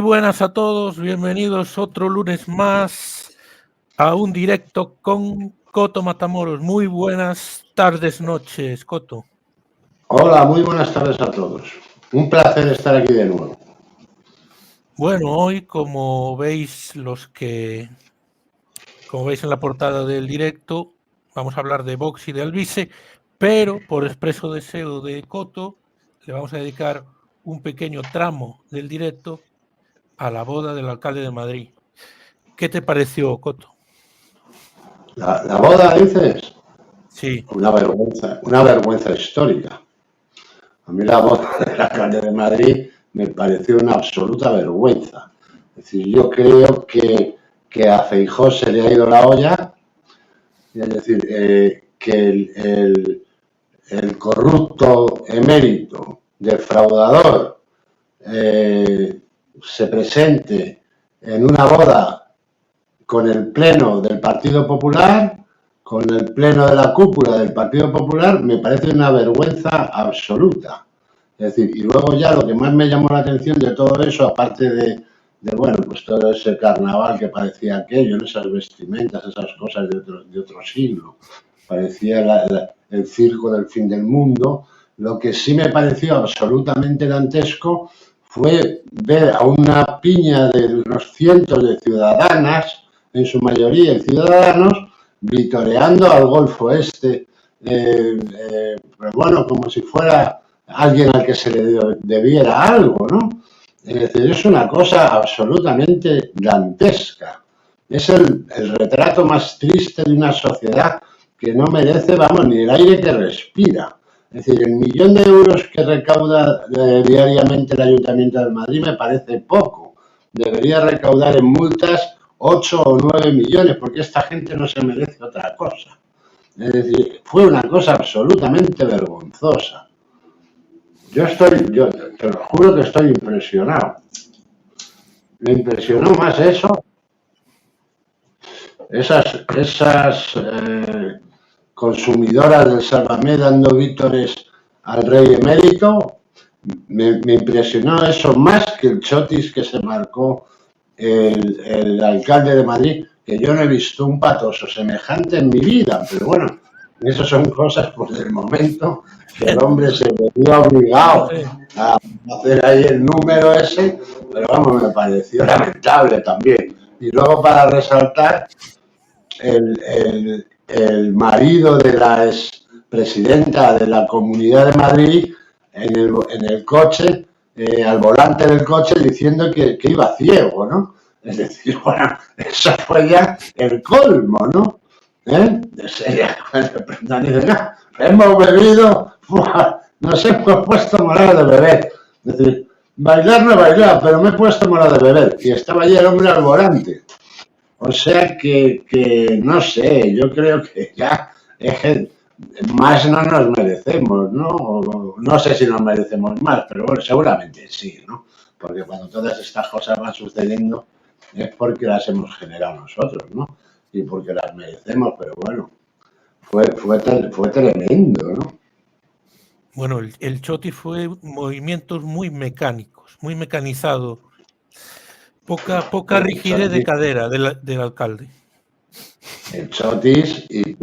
buenas a todos, bienvenidos otro lunes más a un directo con Coto Matamoros. Muy buenas tardes, noches, Coto. Hola, muy buenas tardes a todos. Un placer estar aquí de nuevo. Bueno, hoy, como veis en la portada del directo, vamos a hablar de box y de Alvise, pero por expreso deseo de Coto, le vamos a dedicar un pequeño tramo del directo a la boda del alcalde de Madrid. ¿Qué te pareció, Coto? ¿La boda, dices? Sí. Una vergüenza histórica. A mí la boda del alcalde de Madrid me pareció una absoluta vergüenza. Es decir, yo creo que a Feijóo se le ha ido la olla, es decir, que el corrupto emérito, defraudador, se presente en una boda con el pleno del Partido Popular, con el pleno de la cúpula del Partido Popular, me parece una vergüenza absoluta. Es decir, y luego ya lo que más me llamó la atención de todo eso, aparte de bueno, pues todo ese carnaval que parecía aquello, esas vestimentas, esas cosas de otro siglo, parecía el circo del fin del mundo. Lo que sí me pareció absolutamente dantesco fue ver a una piña de unos cientos de ciudadanas, en su mayoría ciudadanos, vitoreando al Golfo Este, pero bueno, como si fuera alguien al que se le debiera algo, ¿no? Es decir, es una cosa absolutamente dantesca. Es el retrato más triste de una sociedad que no merece, vamos, ni el aire que respira. Es decir, el 1.000.000 de euros que recauda diariamente el Ayuntamiento de Madrid me parece poco. Debería recaudar en multas 8 o 9 millones, porque esta gente no se merece otra cosa. Es decir, fue una cosa absolutamente vergonzosa. Yo te lo juro que estoy impresionado. Me impresionó más eso, esas consumidoras del Sálvame dando vítores al rey emérito. Me impresionó eso más que el chotis que se marcó el alcalde de Madrid, que yo no he visto un patoso semejante en mi vida, pero bueno, eso son cosas pues del momento que el hombre se veía obligado a hacer ahí el número ese, pero vamos, me pareció lamentable también. Y luego, para resaltar, el marido de la expresidenta de la Comunidad de Madrid en el coche, al volante del coche, diciendo que iba ciego, ¿no? Es decir, bueno, eso fue ya el colmo, ¿no? Hemos bebido, nos hemos puesto morado de beber. Es decir, bailar no he bailado, pero me he puesto morado de beber. Y estaba allí el hombre al volante. O sea que no sé, yo creo que ya más no nos merecemos, ¿no? No sé si nos merecemos más, pero bueno, seguramente sí, ¿no? Porque cuando todas estas cosas van sucediendo es porque las hemos generado nosotros, ¿no? Y porque las merecemos, pero bueno, fue tremendo, ¿no? Bueno, el Choti fue movimientos muy mecánicos, muy mecanizado. Poca rigidez de cadera del alcalde. El Chotis y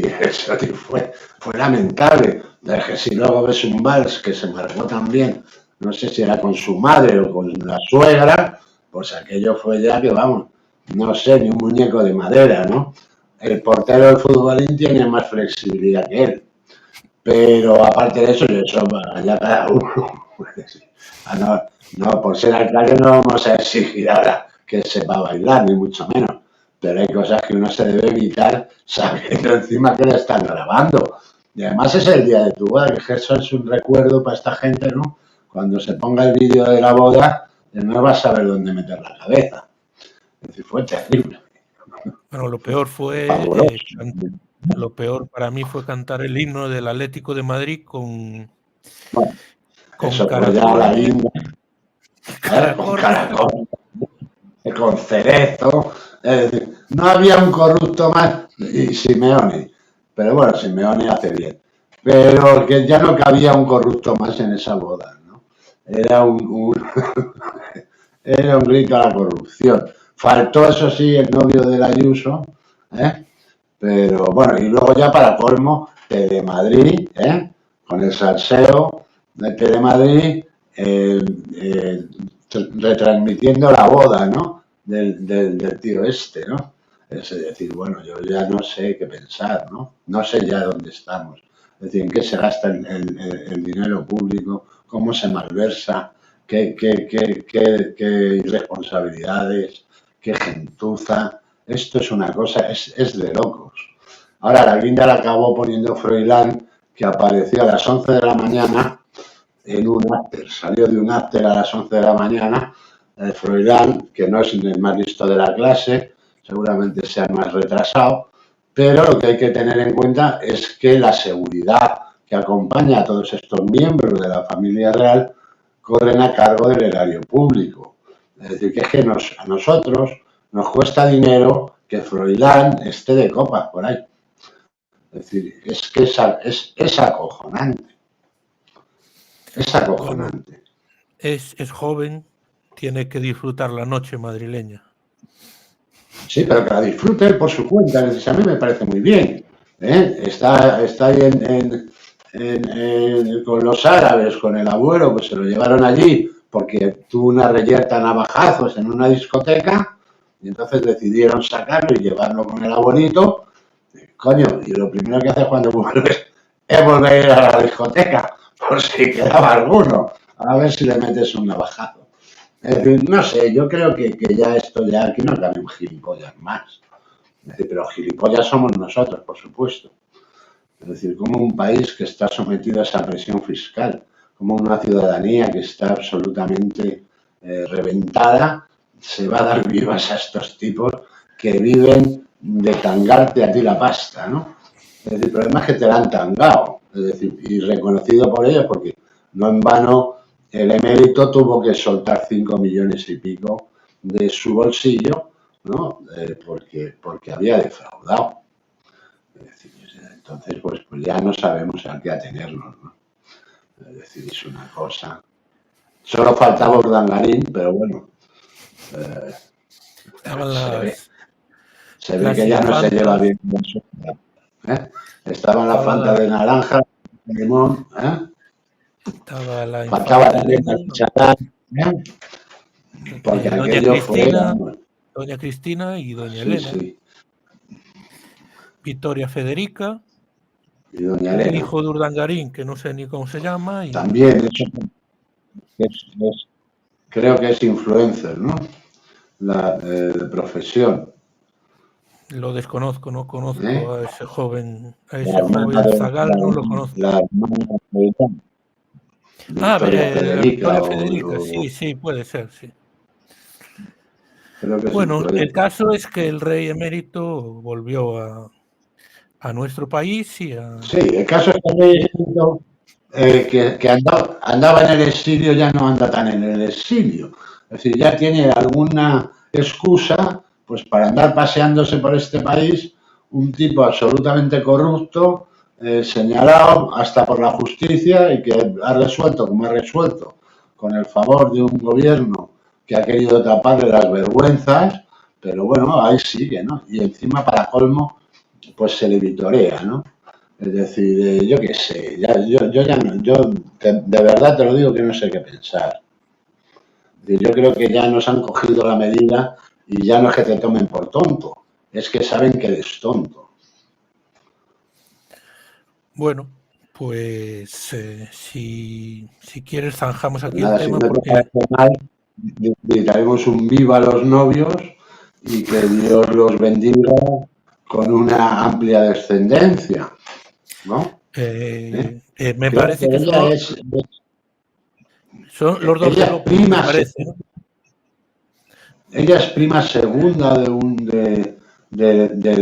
el Chotis fue lamentable. Que si luego ves un vals que se marcó también, no sé si era con su madre o con la suegra, pues aquello fue ya que, vamos, no sé, ni un muñeco de madera, ¿no? El portero del futbolín tiene más flexibilidad que él. Pero aparte de eso, ya cada uno. No, por ser alcalde no vamos a exigir ahora que sepa bailar, ni mucho menos. Pero hay cosas que uno se debe evitar sabiendo encima que le están grabando. Y además es el día de tu boda, que eso es un recuerdo para esta gente, ¿no? Cuando se ponga el vídeo de la boda, no va a saber dónde meter la cabeza. Es decir, fue terrible. Bueno, lo peor para mí fue cantar el himno del Atlético de Madrid con eso fue ya la linda. Con caracol, con cerezo. No había un corrupto más, y Simeone. Pero bueno, Simeone hace bien. Pero que ya no cabía un corrupto más en esa boda, ¿no? Era era un grito a la corrupción. Faltó, eso sí, el novio del Ayuso, ¿eh? Pero bueno, y luego ya para colmo, Telemadrid, con el salseo de Telemadrid, retransmitiendo la boda, ¿no? Del tío este, ¿no? Es decir, bueno, yo ya no sé qué pensar, ¿no? No sé ya dónde estamos. Es decir, en qué se gasta el dinero público, cómo se malversa, qué irresponsabilidades, qué gentuza. Esto es una cosa, es de locos. Ahora, la guinda la acabó poniendo Froilán, que apareció a las 11 de la mañana en un after, salió de un after a las 11 de la mañana, Froilán, que no es el más listo de la clase, seguramente sea el más retrasado, pero lo que hay que tener en cuenta es que la seguridad que acompaña a todos estos miembros de la familia real corren a cargo del erario público. Es decir, que es que a nosotros nos cuesta dinero que Froilán esté de copas por ahí. Es decir, es que es acojonante. Es acojonante. Bueno, es joven, tiene que disfrutar la noche madrileña. Sí, pero que la disfrute por su cuenta. A mí me parece muy bien. Está ahí con los árabes, con el abuelo, pues se lo llevaron allí porque tuvo una reyerta a navajazos en una discoteca y entonces decidieron sacarlo y llevarlo con el abuelito. Coño, y lo primero que haces cuando vuelves es volver a ir a la discoteca, por si quedaba alguno, a ver si le metes un navajazo. Es decir, no sé, yo creo que ya esto ya aquí no cabe un gilipollas más. Es decir, pero gilipollas somos nosotros, por supuesto. Es decir, como un país que está sometido a esa presión fiscal, como una ciudadanía que está absolutamente reventada, se va a dar vivas a estos tipos que viven de tangarte a ti la pasta, ¿no? Es decir, el problema es que te la han tangado, es decir, y reconocido por ellos, porque no en vano el emérito tuvo que soltar 5 millones y pico de su bolsillo, ¿no? Porque había defraudado. Es decir, entonces, pues ya no sabemos a qué atenernos, ¿no? Es decir, es una cosa. Solo faltaba Urdangarín, pero bueno, se ve que ya no se lleva bien con su. Estaba la Fanta de naranja, de limón, Estaba la faltaba infanta también Elena, la cucharada, porque aquello fue. Doña Cristina y Doña Sí, Elena. sí. Victoria Federica. Y Doña Elena. El hijo de Urdangarín, que no sé ni cómo se llama. Y... También, eso creo que es influencer, ¿no? De profesión. Lo desconozco, no conozco a ese joven Zagal, no lo conozco. La Victoria Federica, sí, puede ser, sí. Bueno, el caso es que el rey emérito volvió a nuestro país y a... Sí, el caso es que el rey emérito que andaba en el exilio ya no anda tan en el exilio. Es decir, ya tiene alguna excusa pues para andar paseándose por este país, un tipo absolutamente corrupto, señalado hasta por la justicia y que ha resuelto como ha resuelto, con el favor de un gobierno que ha querido taparle las vergüenzas, pero bueno, ahí sigue, ¿no? Y encima, para colmo, pues se le vitorea, ¿no? Es decir, yo qué sé, yo ya no, de verdad te lo digo que no sé qué pensar. Yo creo que ya nos han cogido la medida y ya no es que te tomen por tonto, es que saben que eres tonto. Bueno, pues si quieres zanjamos aquí Nada, el tema. Si no te parece mal, dedicaremos un viva a los novios y que Dios los bendiga con una amplia descendencia, ¿no? Me parece que son los dos de López, me parece, ¿no? Ella es prima segunda del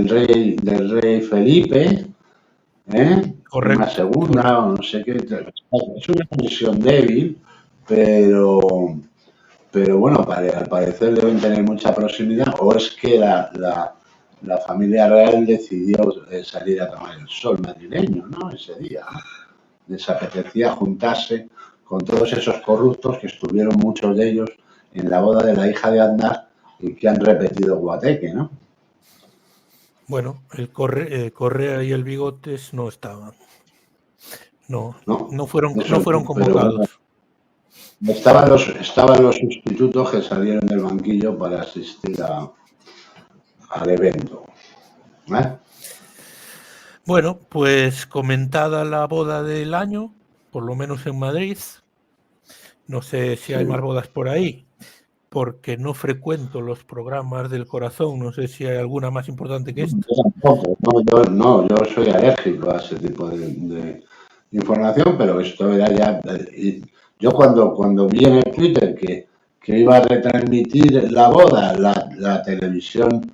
rey Felipe, Correcto. Una segunda, o no sé qué. Es una conexión débil, pero bueno, al parecer deben tener mucha proximidad, o es que la familia real decidió salir a tomar el sol madrileño, ¿no? Ese día, ¿no? Les apetecía juntarse con todos esos corruptos que estuvieron muchos de ellos en la boda de la hija de Aznar y que han repetido Guateque, ¿no? Bueno, el Correa y el Bigotes no estaban. No, No, no fueron eso, pero bueno, convocados. estaban los sustitutos que salieron del banquillo para asistir al evento. ¿Eh? Bueno, pues comentada la boda del año, por lo menos en Madrid. No sé si hay Sí. más bodas por ahí, porque no frecuento los programas del corazón. No sé si hay alguna más importante que esta. Yo tampoco, yo soy alérgico a ese tipo de información, pero esto era ya. Yo cuando vi en el Twitter que iba a retransmitir la boda, la televisión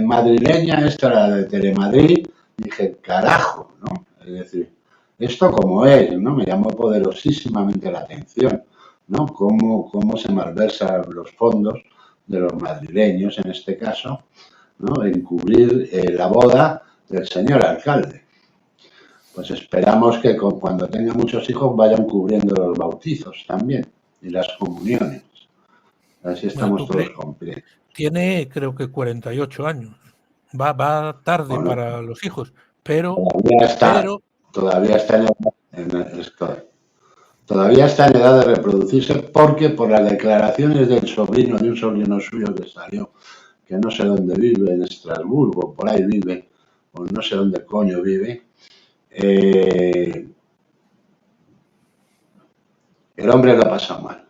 madrileña, esta era de Telemadrid, dije, carajo, ¿no? Es decir, esto como es, ¿no? Me llamó poderosísimamente la atención, ¿no? Cómo se malversan los fondos de los madrileños en este caso, ¿no? En cubrir la boda del señor alcalde. Pues esperamos que cuando tenga muchos hijos vayan cubriendo los bautizos también y las comuniones. Así Bueno, estamos todos completos. tiene creo que 48 años. Va tarde Bueno, para los hijos, pero todavía está todavía está en edad de reproducirse porque por las declaraciones del sobrino, de un sobrino suyo que salió, que no sé dónde vive, en Estrasburgo, por ahí vive, o no sé dónde coño vive, el hombre lo ha pasado mal.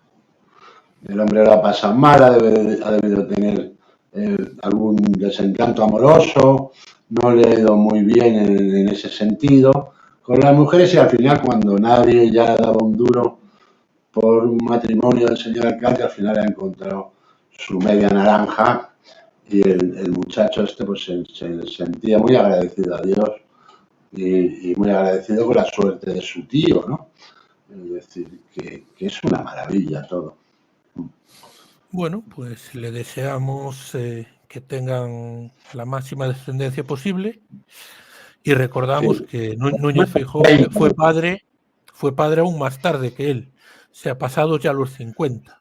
El hombre lo ha pasado mal, ha debido tener algún desencanto amoroso, no le ha ido muy bien en ese sentido con las mujeres y al final cuando nadie ya daba un duro por un matrimonio del señor alcalde, al final ha encontrado su media naranja y el muchacho este pues se sentía muy agradecido a Dios y muy agradecido con la suerte de su tío, ¿no? Es decir, que es una maravilla todo. bueno, pues le deseamos que tengan la máxima descendencia posible y recordamos Sí. que Núñez Feijóo fue padre aún más tarde que él, se ha pasado ya los 50,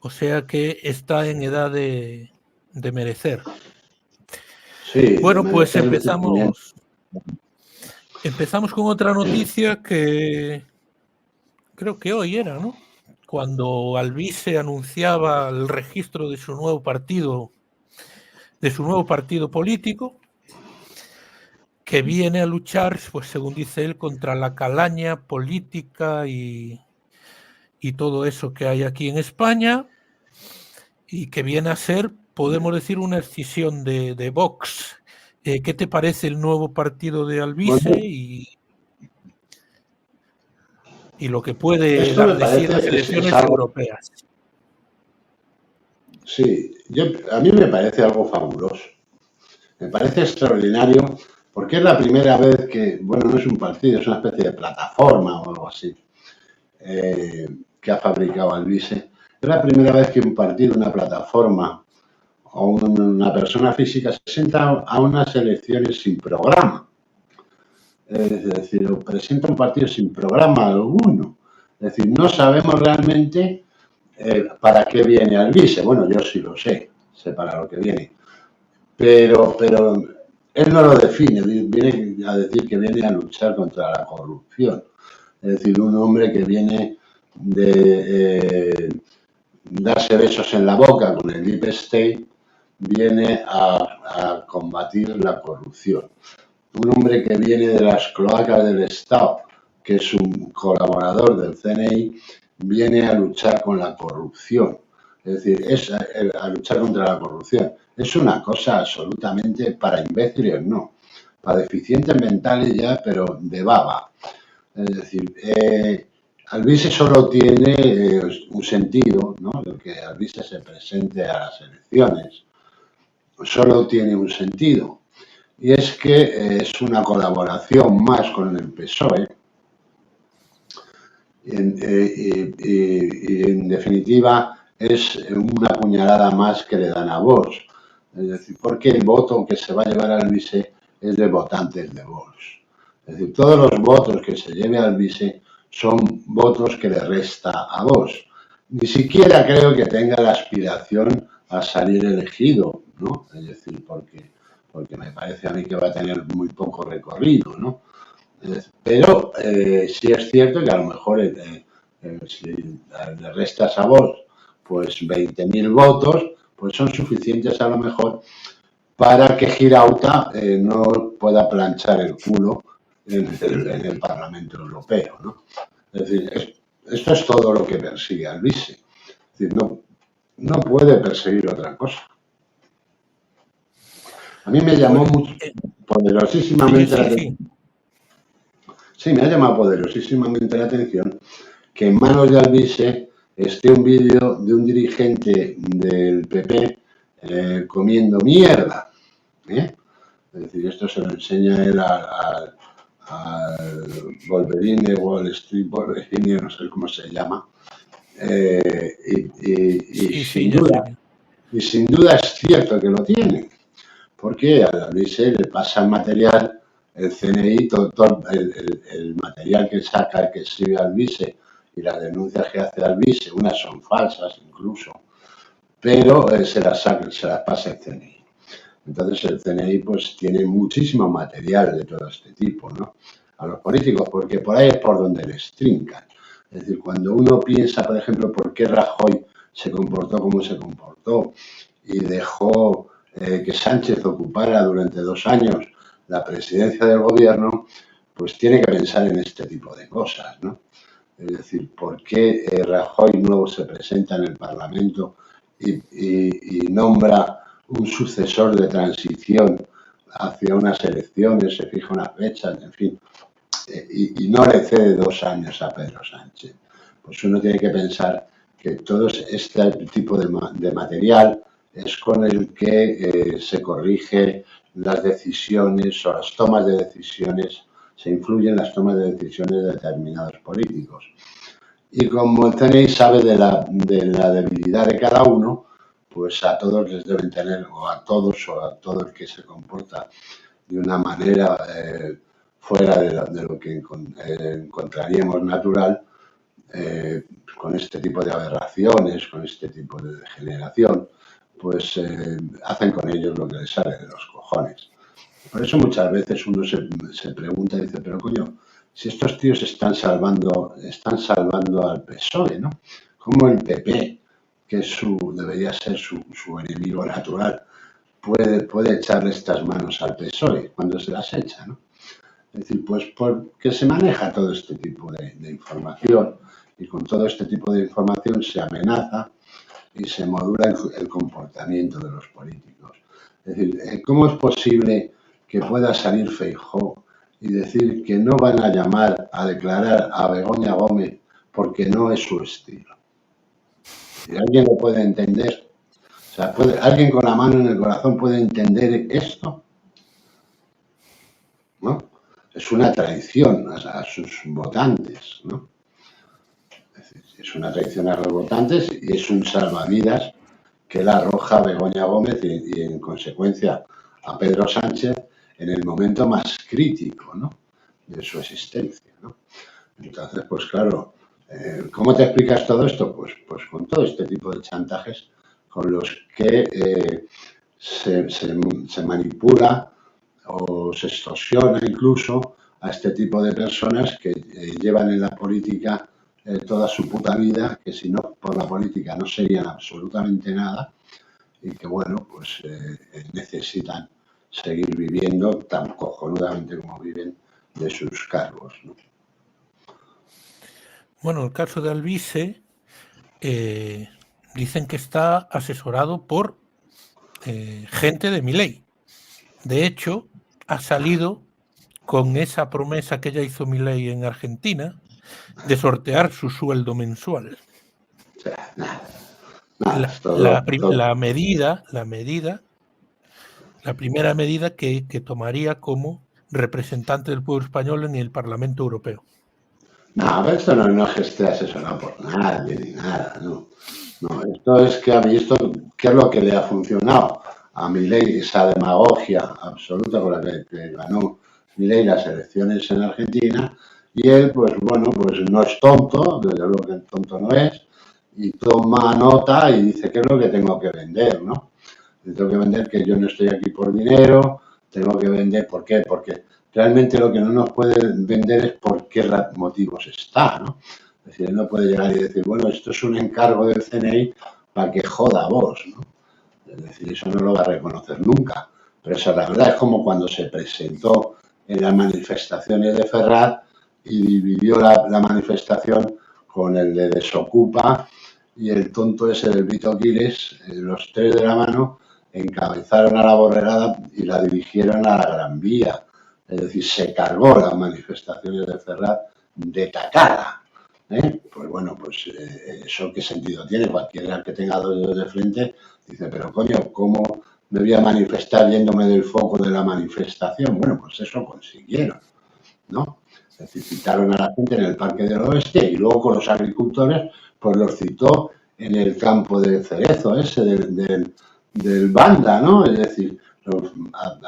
o sea que está en edad de merecer. Sí, Bueno, pues merecer el cumplimiento. empezamos con otra noticia que creo que hoy era, ¿no? Cuando Alvise anunciaba el registro de su nuevo partido político, que viene a luchar, pues según dice él, contra la calaña política y todo eso que hay aquí en España, y que viene a ser, podemos decir, una escisión de Vox. ¿Qué te parece el nuevo partido de Alvise Bueno, y lo que puede esto me dar de sí en parece las es elecciones algo, europeas? sí, a mí me parece algo fabuloso. Me parece extraordinario porque es la primera vez que, bueno, no es un partido, es una especie de plataforma o algo así, que ha fabricado Alvise. Es la primera vez que un partido, una plataforma o una persona física se presenta a unas elecciones sin programa. Es decir, presenta un partido sin programa alguno. Es decir, no sabemos realmente para qué viene Alvise. Bueno, yo sí lo sé para lo que viene. Pero él no lo define, viene a decir que viene a luchar contra la corrupción. Es decir, un hombre que viene de darse besos en la boca con el Deep State, viene a combatir la corrupción. Un hombre que viene de las cloacas del Estado, que es un colaborador del CNI, viene a luchar con la corrupción. Es decir, es a luchar contra la corrupción. Es una cosa absolutamente para imbéciles, no. Para deficientes mentales ya, pero de baba. Es decir, Alvise solo tiene un sentido, ¿no? El que Alvise se presente a las elecciones. Solo tiene un sentido. Y es que es una colaboración más con el PSOE y en definitiva es una puñalada más que le dan a Vox. Es decir, porque el voto que se va a llevar a Alvise es de votantes de Vox. Es decir, todos los votos que se lleve a Alvise son votos que le resta a Vox. ni siquiera creo que tenga la aspiración a salir elegido, ¿no? Es decir, porque me parece a mí que va a tener muy poco recorrido, ¿no? Pero sí es cierto que a lo mejor si le restas a Vox pues 20.000 votos, pues son suficientes a lo mejor para que Girauta no pueda planchar el culo en el Parlamento Europeo, ¿no? Es decir, esto es todo lo que persigue Alvise. Es decir, no puede perseguir otra cosa. A mí me llamó poderosísimamente la atención. Sí, me ha llamado poderosísimamente la atención que en manos de Alvise esté un vídeo de un dirigente del PP comiendo mierda. Es decir, esto se lo enseña él al Wolverine, Wall Street Wolverine, no sé cómo se llama. Y sin duda es cierto que lo tiene, porque a Alvise le pasa el material, el CNI, todo el material que saca, que escribe Alvise y las denuncias que hace Alvise, unas son falsas incluso, pero se las pasa el CNI. Entonces el CNI pues tiene muchísimo material de todo este tipo, ¿no? A los políticos, porque por ahí es por donde les trincan. Es decir, cuando uno piensa, por ejemplo, por qué Rajoy se comportó como se comportó y dejó que Sánchez ocupara durante 2 años la presidencia del gobierno, pues tiene que pensar en este tipo de cosas, ¿no? Es decir, ¿por qué Rajoy no se presenta en el Parlamento y nombra un sucesor de transición hacia unas elecciones, se fija unas fechas, en fin, y no le cede 2 años a Pedro Sánchez? Pues uno tiene que pensar que todo este tipo de material es con el que se corrige las decisiones o las tomas de decisiones, se influyen las tomas de decisiones de determinados políticos. Y como el CNI sabe de la debilidad de cada uno, pues a todos les deben tener, o a todo el que se comporta de una manera fuera de lo que encontraríamos natural, con este tipo de aberraciones, con este tipo de degeneración, pues hacen con ellos lo que les sale de los cojones. Por eso muchas veces uno se pregunta y dice, pero coño, si estos tíos están salvando al PSOE, ¿no? ¿Cómo el PP, que debería ser su enemigo natural, puede echarle estas manos al PSOE cuando se las echa, ¿no? Es decir, pues porque se maneja todo este tipo de información, y con todo este tipo de información se amenaza y se modula el comportamiento de los políticos. Es decir, ¿cómo es posible que pueda salir Feijóo y decir que no van a llamar a declarar a Begoña Gómez porque no es su estilo? ¿Y alguien lo puede entender? O sea, ¿alguien con la mano en el corazón puede entender esto? ¿No? Es una traición a sus votantes, ¿no? Es una traición a los votantes y es un salvavidas que la arroja a Begoña Gómez y en consecuencia a Pedro Sánchez en el momento más crítico, ¿no?, de su existencia, ¿no? Entonces, pues claro, ¿cómo te explicas todo esto? Pues con todo este tipo de chantajes con los que se manipula o se extorsiona incluso a este tipo de personas que llevan en la política toda su puta vida, que si no por la política no serían absolutamente nada, y que bueno, pues necesitan seguir viviendo tan cojonudamente como viven de sus cargos, ¿no? Bueno, el caso de Alvise, dicen que está asesorado por gente de Milei. De hecho, ha salido con esa promesa que ya hizo Milei en Argentina de sortear su sueldo mensual. O sea, nada, La primera medida que tomaría como representante del pueblo español en el Parlamento Europeo. No, pero esto no es que esté asesorado por nadie ni nada, no. No, esto es que ha visto qué es lo que le ha funcionado a Milei, esa demagogia absoluta con la que ganó Milei las elecciones en Argentina, y él, pues bueno, pues no es tonto, desde luego que tonto no es, y toma nota y dice qué es lo que tengo que vender, ¿no? Tengo que vender que yo no estoy aquí por dinero, tengo que vender, ¿por qué? Porque realmente lo que no nos puede vender es por qué motivos está, ¿no? Es decir, él no puede llegar y decir, bueno, esto es un encargo del CNI para que joda a vos, ¿no? Es decir, eso no lo va a reconocer nunca. Pero esa la verdad es como cuando se presentó en las manifestaciones de Ferraz y dividió la manifestación con el de Desocupa y el tonto ese del Vito Quiles, los tres de la mano, encabezaron a la borregada y la dirigieron a la Gran Vía. Es decir, se cargó las manifestaciones de Ferraz de tacada. Pues bueno, pues eso qué sentido tiene. Cualquiera que tenga dos dedos de frente dice, pero coño, ¿cómo me voy a manifestar yéndome del foco de la manifestación? Bueno, pues eso consiguieron, ¿no? Es decir, citaron a la gente en el Parque del Oeste y luego con los agricultores, pues los citó en el campo de Cerezo, ese del Banda, ¿no? Es decir, los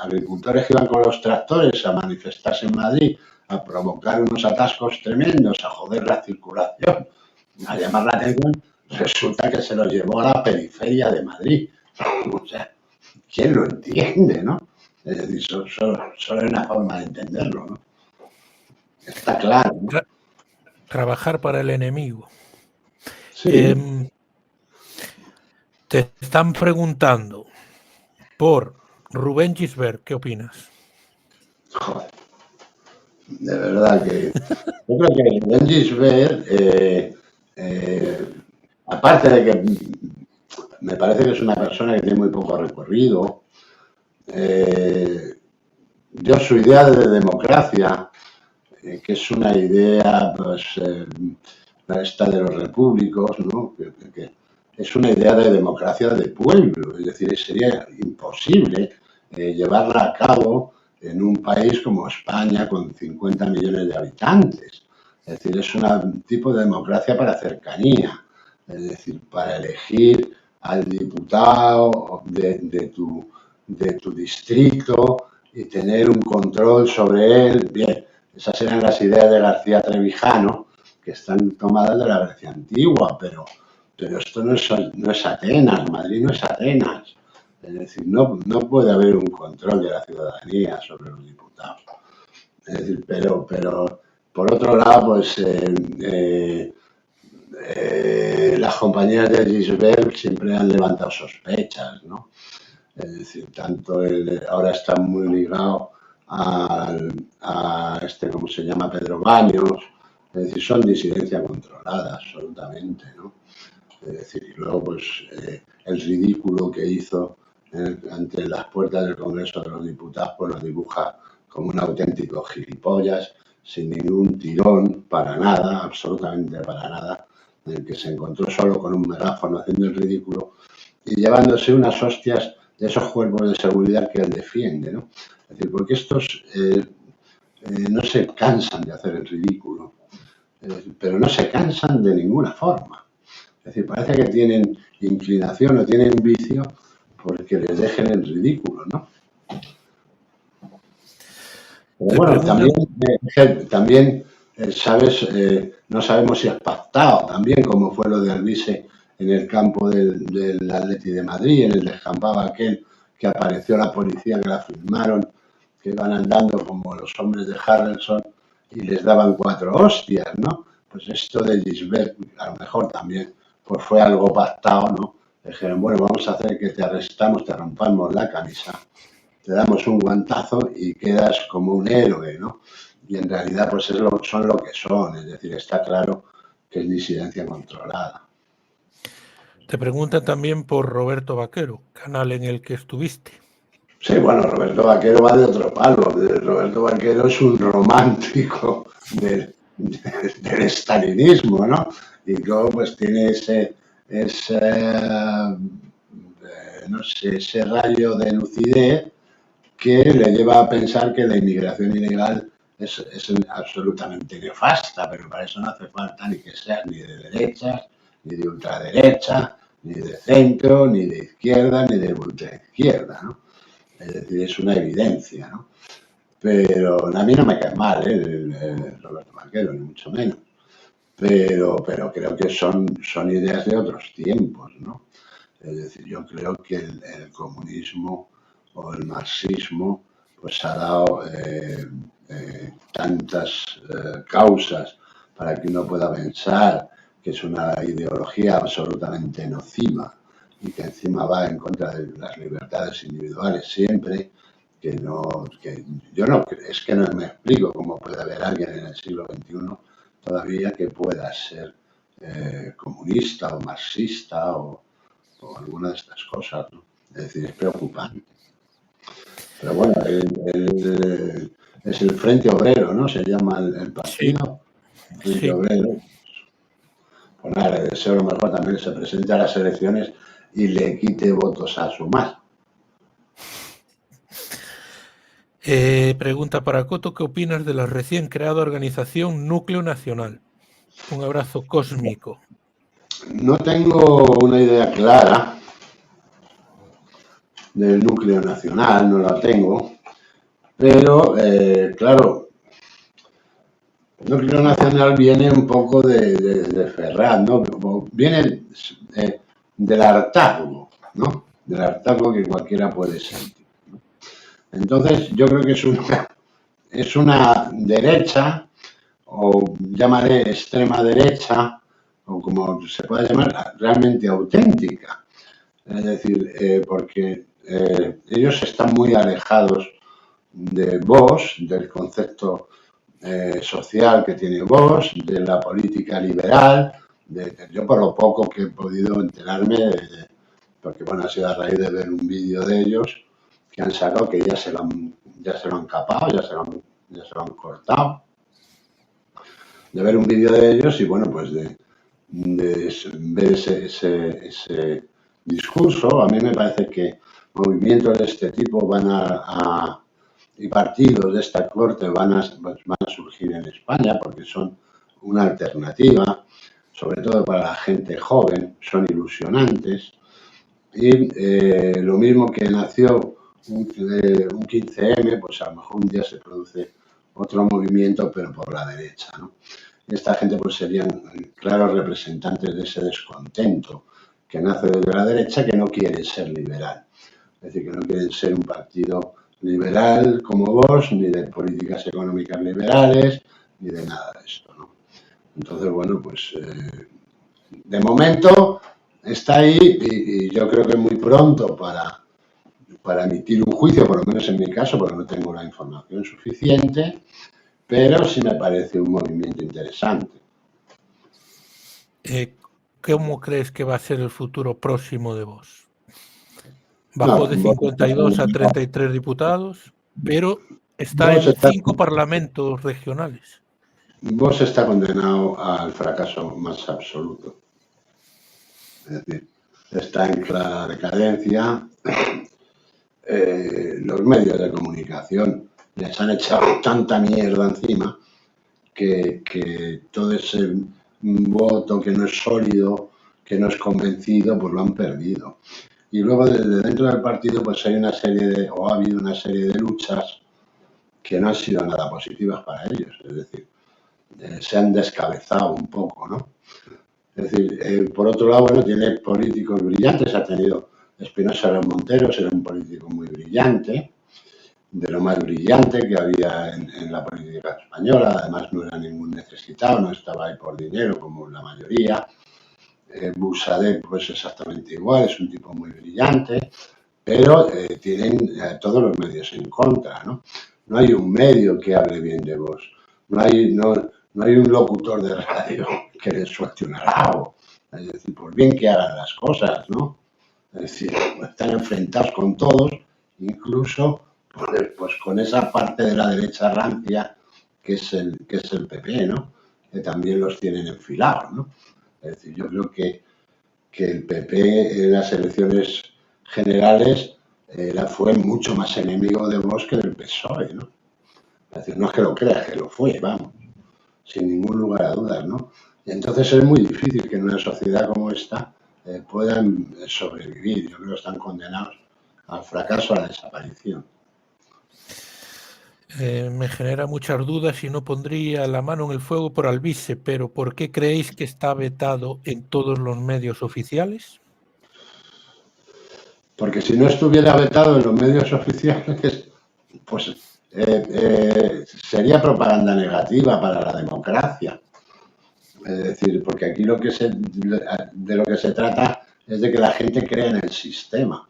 agricultores que iban con los tractores a manifestarse en Madrid, a provocar unos atascos tremendos, a joder la circulación, a llamar la atención, resulta que se los llevó a la periferia de Madrid. O sea, ¿quién lo entiende, no? Es decir, solo hay una forma de entenderlo, ¿no? Está claro, ¿no? Trabajar para el enemigo. Sí. Te están preguntando por Rubén Gisbert, ¿qué opinas? Joder. De verdad que yo creo que Rubén Gisbert, aparte de que me parece que es una persona que tiene muy poco recorrido, dio su idea de democracia, que es una idea, pues, esta de los repúblicos, ¿no? Que es una idea de democracia de pueblo, es decir, sería imposible llevarla a cabo en un país como España con 50 millones de habitantes. Es decir, es un tipo de democracia para cercanía, es decir, para elegir al diputado de tu distrito y tener un control sobre él. Bien, esas eran las ideas de García Trevijano, que están tomadas de la Grecia antigua, pero esto no es Atenas, Madrid no es Atenas. Es decir, no puede haber un control de la ciudadanía sobre los diputados. Es decir, pero por otro lado, pues las compañías de Gisbert siempre han levantado sospechas, ¿no? Es decir, ahora está muy ligado a ¿cómo se llama? Pedro Baños. Es decir, son disidencia controlada, absolutamente, ¿no? Es decir, y luego, pues, el ridículo que hizo ante las puertas del Congreso de los Diputados, pues lo dibuja como un auténtico gilipollas, sin ningún tirón, para nada, absolutamente para nada, en el que se encontró solo con un megáfono haciendo el ridículo y llevándose unas hostias de esos cuerpos de seguridad que él defiende, ¿no? Es decir, porque estos no se cansan de hacer el ridículo, pero no se cansan de ninguna forma. Es decir, parece que tienen inclinación o tienen vicio porque les dejen el ridículo, ¿no? Pero bueno, también sabes, no sabemos si has pactado también, como fue lo de Alvise en el campo del Atleti de Madrid, en el descampado aquel que apareció la policía, que la filmaron, que iban andando como los hombres de Harrelson y les daban 4 hostias, ¿no? Pues esto de Gisbert, a lo mejor también, pues fue algo pactado, ¿no? Dijeron, bueno, vamos a hacer que te arrestamos, te rompamos la camisa, te damos un guantazo y quedas como un héroe, ¿no? Y en realidad pues son lo que son, es decir, está claro que es disidencia controlada. Te preguntan también por Roberto Vaquero, canal en el que estuviste. Sí, bueno, Roberto Vaquero va de otro palo. Roberto Vaquero es un romántico del estalinismo, ¿no? Y luego pues tiene no sé, ese rayo de lucidez que le lleva a pensar que la inmigración ilegal es absolutamente nefasta, pero para eso no hace falta ni que sea ni de derechas, ni de ultraderecha, ni de centro, ni de izquierda, ni de ultraizquierda, ¿no? Es decir, es una evidencia, ¿no? Pero a mí no me cae mal, Roberto Vaquero, ni mucho menos. pero creo que son ideas de otros tiempos, ¿no? Es decir, yo creo que el comunismo o el marxismo pues ha dado tantas causas para que uno pueda pensar que es una ideología absolutamente nociva y que encima va en contra de las libertades individuales siempre, que yo no, es que no me explico cómo puede haber alguien en el siglo XXI todavía que pueda ser comunista o marxista o alguna de estas cosas, ¿no? Es decir, es preocupante. Pero bueno, es el Frente Obrero, ¿no? Se llama el Sí, partido, Frente sí. Obrero. Pues nada, le deseo lo mejor también que se presente a las elecciones y le quite votos a Sumar. Pregunta para Coto, ¿qué opinas de la recién creada organización Núcleo Nacional? Un abrazo cósmico. No tengo una idea clara del núcleo nacional, no la tengo, pero claro, el núcleo nacional viene un poco de Ferrat, ¿no? Viene del hartazgo, ¿no? Del hartazgo que cualquiera puede sentir. Entonces, yo creo que es una derecha, o llamaré extrema derecha, o como se pueda llamar, realmente auténtica. Es decir, porque ellos están muy alejados de Vox, del concepto social que tiene Vox, de la política liberal. Yo por lo poco que he podido enterarme, porque bueno, ha sido a raíz de ver un vídeo de ellos que han sacado que ya se lo han capado, ya se lo han cortado, de ver un vídeo de ellos y bueno, pues de ver ese discurso. A mí me parece que movimientos de este tipo y partidos de esta corte van a surgir en España porque son una alternativa, sobre todo para la gente joven, son ilusionantes. Y lo mismo que nació un 15M, pues a lo mejor un día se produce otro movimiento, pero por la derecha, ¿no? Esta gente pues serían claros representantes de ese descontento que nace desde la derecha, que no quiere ser liberal. Es decir, que no quieren ser un partido liberal como vos, ni de políticas económicas liberales, ni de nada de esto, ¿no? Entonces, bueno, pues de momento está ahí y yo creo que es muy pronto para emitir un juicio, por lo menos en mi caso, porque no tengo la información suficiente, pero sí me parece un movimiento interesante. ¿Cómo crees que va a ser el futuro próximo de Vox? No, Bajó de 52 a 33 diputados, pero está vos en está, 5 parlamentos regionales. vos está condenado al fracaso más absoluto. Es decir, está en clara decadencia. Los medios de comunicación les han echado tanta mierda encima que todo ese voto que no es sólido, que no es convencido, pues lo han perdido. Y luego desde dentro del partido pues hay ha habido una serie de luchas que no han sido nada positivas para ellos. Es decir, se han descabezado un poco, ¿no? Es decir, por otro lado, bueno, tiene políticos brillantes, ha tenido Espinosa de los Monteros, era un político muy brillante, de lo más brillante que había en la política española, además no era ningún necesitado, no estaba ahí por dinero como la mayoría. Busadé, pues exactamente igual, es un tipo muy brillante, pero tienen todos los medios en contra, ¿no? No hay un medio que hable bien de vos, no hay un locutor de radio que les suelte un halago, es decir, por bien que hagan las cosas, ¿no? Es decir, están enfrentados con todos, incluso pues con esa parte de la derecha rancia que es el PP, ¿no? Que también los tienen enfilados, ¿no? Es decir, yo creo que el PP en las elecciones generales fue mucho más enemigo de Vox que del PSOE, ¿no? Es decir, no es que lo crea, que lo fue, vamos, sin ningún lugar a dudas, ¿no? Y entonces es muy difícil que en una sociedad como esta puedan sobrevivir. Yo creo que están condenados al fracaso, a la desaparición. Me genera muchas dudas y no pondría la mano en el fuego por Alvise, pero ¿por qué creéis que está vetado en todos los medios oficiales? Porque si no estuviera vetado en los medios oficiales, pues sería propaganda negativa para la democracia. Es decir, porque aquí de lo que se trata es de que la gente crea en el sistema.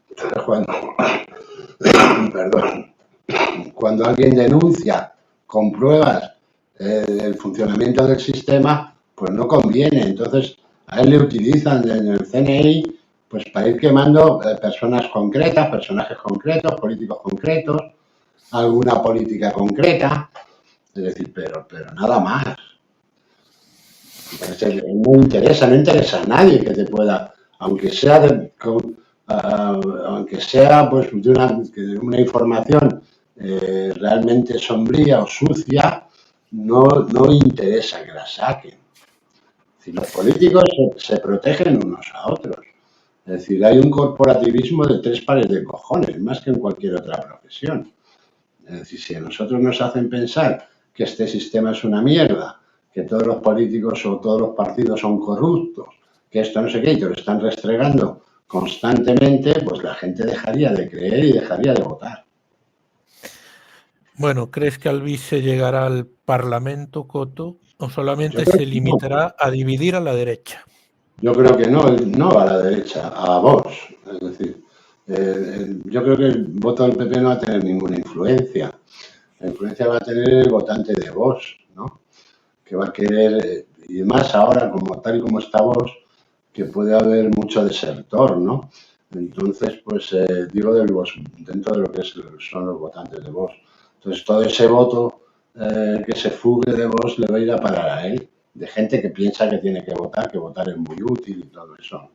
Entonces, perdón, cuando alguien denuncia con pruebas el funcionamiento del sistema, pues no conviene. Entonces, a él le utilizan en el CNI pues para ir quemando personas concretas, personajes concretos, políticos concretos, alguna política concreta, es decir, pero nada más. Entonces, no interesa a nadie que te pueda, aunque sea aunque sea pues de una información realmente sombría o sucia, no interesa que la saquen. Es decir, los políticos se protegen unos a otros. Es decir, hay un corporativismo de 3 pares de cojones, más que en cualquier otra profesión. Es decir, si a nosotros nos hacen pensar que este sistema es una mierda, que todos los políticos o todos los partidos son corruptos, que esto no sé qué, y te lo están restregando constantemente, pues la gente dejaría de creer y dejaría de votar. Bueno, ¿crees que Alvise llegará al Parlamento, Coto, o solamente se limitará a dividir a la derecha? Yo creo que no a la derecha, a Vox. Es decir, yo creo que el voto del PP no va a tener ninguna influencia. La influencia va a tener el votante de Vox, ¿no? Que va a querer, y más ahora, como tal y como está Vox, que puede haber mucho desertor, ¿no? Entonces, pues digo del Vox, dentro de lo que son los votantes de Vox. Entonces, todo ese voto que se fugue de Vox le va a ir a parar a él, de gente que piensa que tiene que votar es muy útil y todo eso.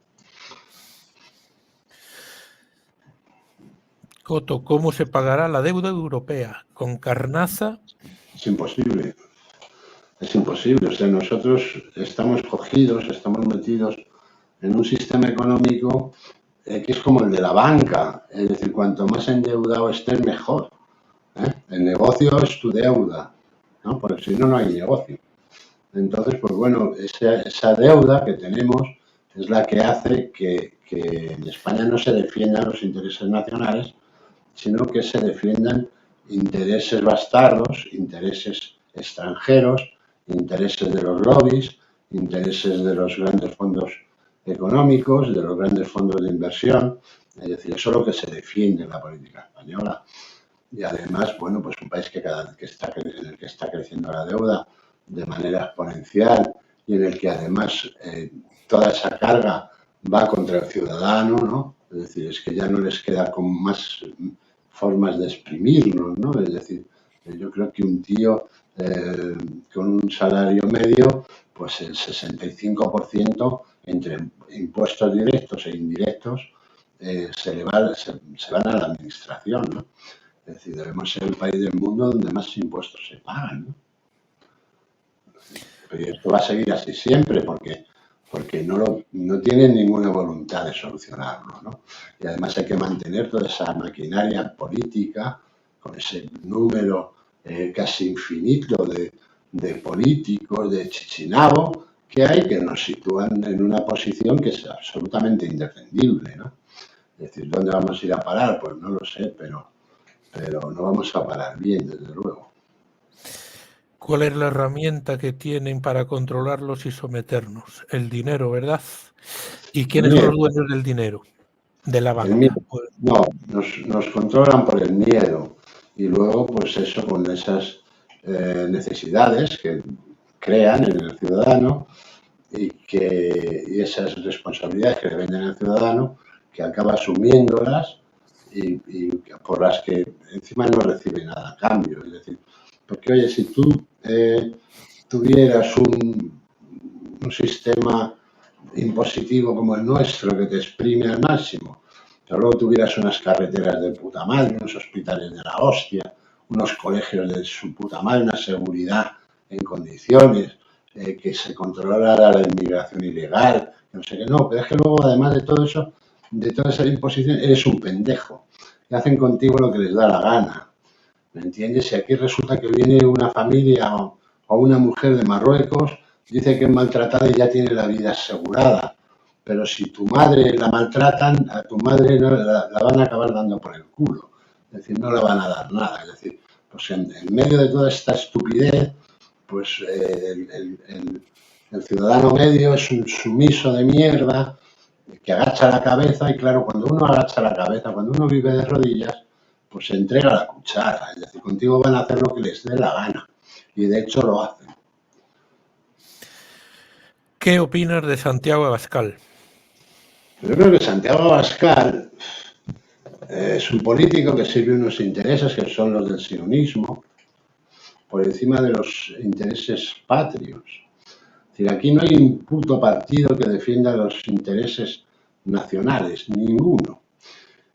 Coto, ¿cómo se pagará la deuda europea? ¿Con carnaza? Es imposible. Es imposible. O sea, nosotros estamos cogidos, estamos metidos en un sistema económico que es como el de la banca. Es decir, cuanto más endeudado estés, mejor. El negocio es tu deuda, ¿no? Porque si no, no hay negocio. Entonces, pues bueno, esa deuda que tenemos es la que hace que en España no se defiendan los intereses nacionales, sino que se defiendan intereses bastardos, intereses extranjeros, intereses de los lobbies, intereses de los grandes fondos económicos, de los grandes fondos de inversión. Es decir, eso es lo que se defiende en la política española. Y además, bueno, pues un país en el que está creciendo la deuda de manera exponencial y en el que además toda esa carga va contra el ciudadano, ¿no? Es decir, es que ya no les queda con más formas de exprimirnos, ¿no? Es decir, yo creo que un tío con un salario medio, pues el 65% entre impuestos directos e indirectos se van a la administración, ¿no? Es decir, debemos ser el país del mundo donde más impuestos se pagan, ¿no? Pero esto va a seguir así siempre porque no tienen ninguna voluntad de solucionarlo, ¿no? Y además hay que mantener toda esa maquinaria política con ese número casi infinito de políticos, de chichinabo que hay, que nos sitúan en una posición que es absolutamente indefendible, ¿no? Es decir, ¿dónde vamos a ir a parar? Pues no lo sé, pero no vamos a parar bien, desde luego. ¿Cuál es la herramienta que tienen para controlarlos y someternos? El dinero, ¿verdad? ¿Y El quiénes son los miedo, dueños del dinero? De la el miedo. banca. No, nos controlan por el miedo y luego, pues eso, con esas necesidades que crean en el ciudadano y esas responsabilidades que le venden al ciudadano, que acaba asumiéndolas y por las que encima no recibe nada a cambio. Es decir, porque oye, si tú tuvieras un sistema impositivo como el nuestro que te exprime al máximo, pero luego tuvieras unas carreteras de puta madre, unos hospitales de la hostia, unos colegios de su puta madre, una seguridad en condiciones, que se controlara la inmigración ilegal, no sé qué, no, pero es que luego además de todo eso, de toda esa imposición, eres un pendejo y hacen contigo lo que les da la gana. ¿me entiendes? Y aquí resulta que viene una familia o una mujer de Marruecos, dice que es maltratada y ya tiene la vida asegurada. Pero si tu madre la maltratan, a tu madre no, la van a acabar dando por el culo. Es decir, no le van a dar nada. Es decir, pues en medio de toda esta estupidez, pues el ciudadano medio es un sumiso de mierda que agacha la cabeza y claro, cuando uno agacha la cabeza, cuando uno vive de rodillas, pues se entrega la cuchara. Es decir, contigo van a hacer lo que les dé la gana. Y de hecho lo hacen. ¿Qué opinas de Santiago Abascal? Yo creo que Santiago Abascal es un político que sirve unos intereses que son los del sionismo por encima de los intereses patrios. Es decir, aquí no hay un puto partido que defienda los intereses nacionales, ninguno.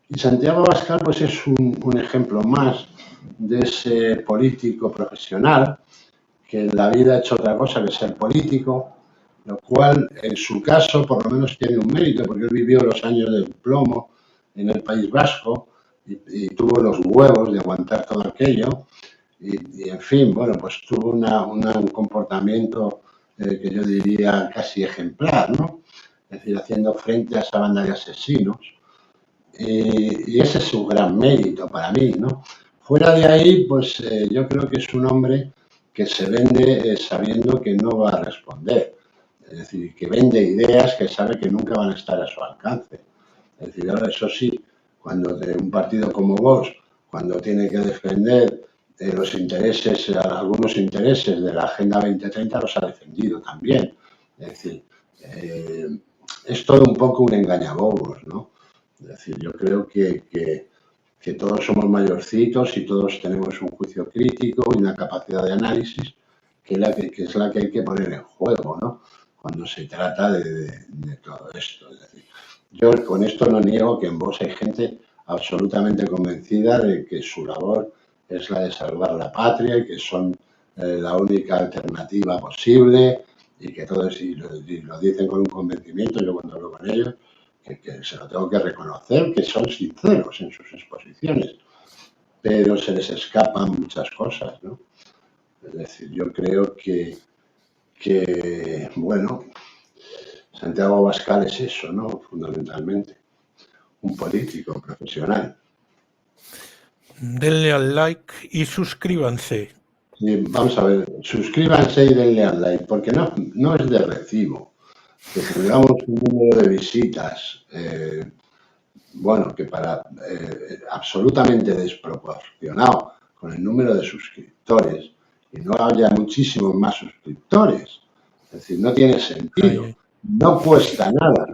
Y Santiago Abascal pues es un ejemplo más de ese político profesional que en la vida ha hecho otra cosa que ser político, lo cual en su caso por lo menos tiene un mérito, porque él vivió los años del plomo en el País Vasco y tuvo los huevos de aguantar todo aquello y en fin, bueno, pues tuvo un comportamiento que yo diría casi ejemplar, ¿no? Es decir, haciendo frente a esa banda de asesinos. Y ese es su gran mérito para mí, ¿no? Fuera de ahí, pues yo creo que es un hombre que se vende sabiendo que no va a responder. Es decir, que vende ideas que sabe que nunca van a estar a su alcance. Es decir, ahora eso sí, cuando de un partido como vos, cuando tiene que defender los intereses, algunos intereses de la Agenda 2030, los ha defendido también. Es decir, es todo un poco un engañabobos, ¿no? Es decir, yo creo que todos somos mayorcitos y todos tenemos un juicio crítico y una capacidad de análisis que es la que hay que poner en juego, ¿no? Cuando se trata de todo esto. Es decir, yo con esto no niego que en vos hay gente absolutamente convencida de que su labor es la de salvar la patria y que son la única alternativa posible y que todos y lo dicen con un convencimiento. Yo cuando hablo con ellos, que se lo tengo que reconocer, que son sinceros en sus exposiciones, pero se les escapan muchas cosas, ¿no? Es decir, yo creo que bueno, Santiago Abascal es eso, ¿no? Fundamentalmente, un político profesional. Denle al like y suscríbanse. Vamos a ver, suscríbanse y denle al like, porque no es de recibo que tengamos un número de visitas, bueno, que para absolutamente desproporcionado con el número de suscriptores y no haya muchísimos más suscriptores. Es decir, no tiene sentido, no cuesta nada,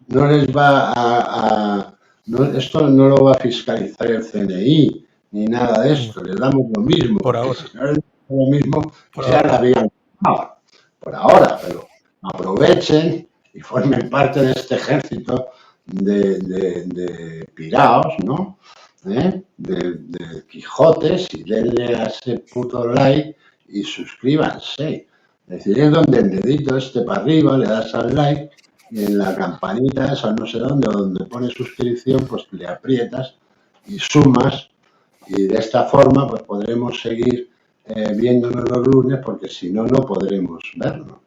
no les va esto no lo va a fiscalizar el CNI ni nada de esto, les damos lo mismo. Por ahora. Si no les damos lo mismo, pues ya la habían dado por ahora, pero aprovechen y formen parte de este ejército de piraos, ¿no? De Quijotes y denle a ese puto like y suscríbanse. Es decir, es donde el dedito para arriba le das al like y en la campanita esa no sé dónde, donde pone suscripción, pues le aprietas y sumas y de esta forma pues podremos seguir viéndonos los lunes porque si no, no podremos vernos.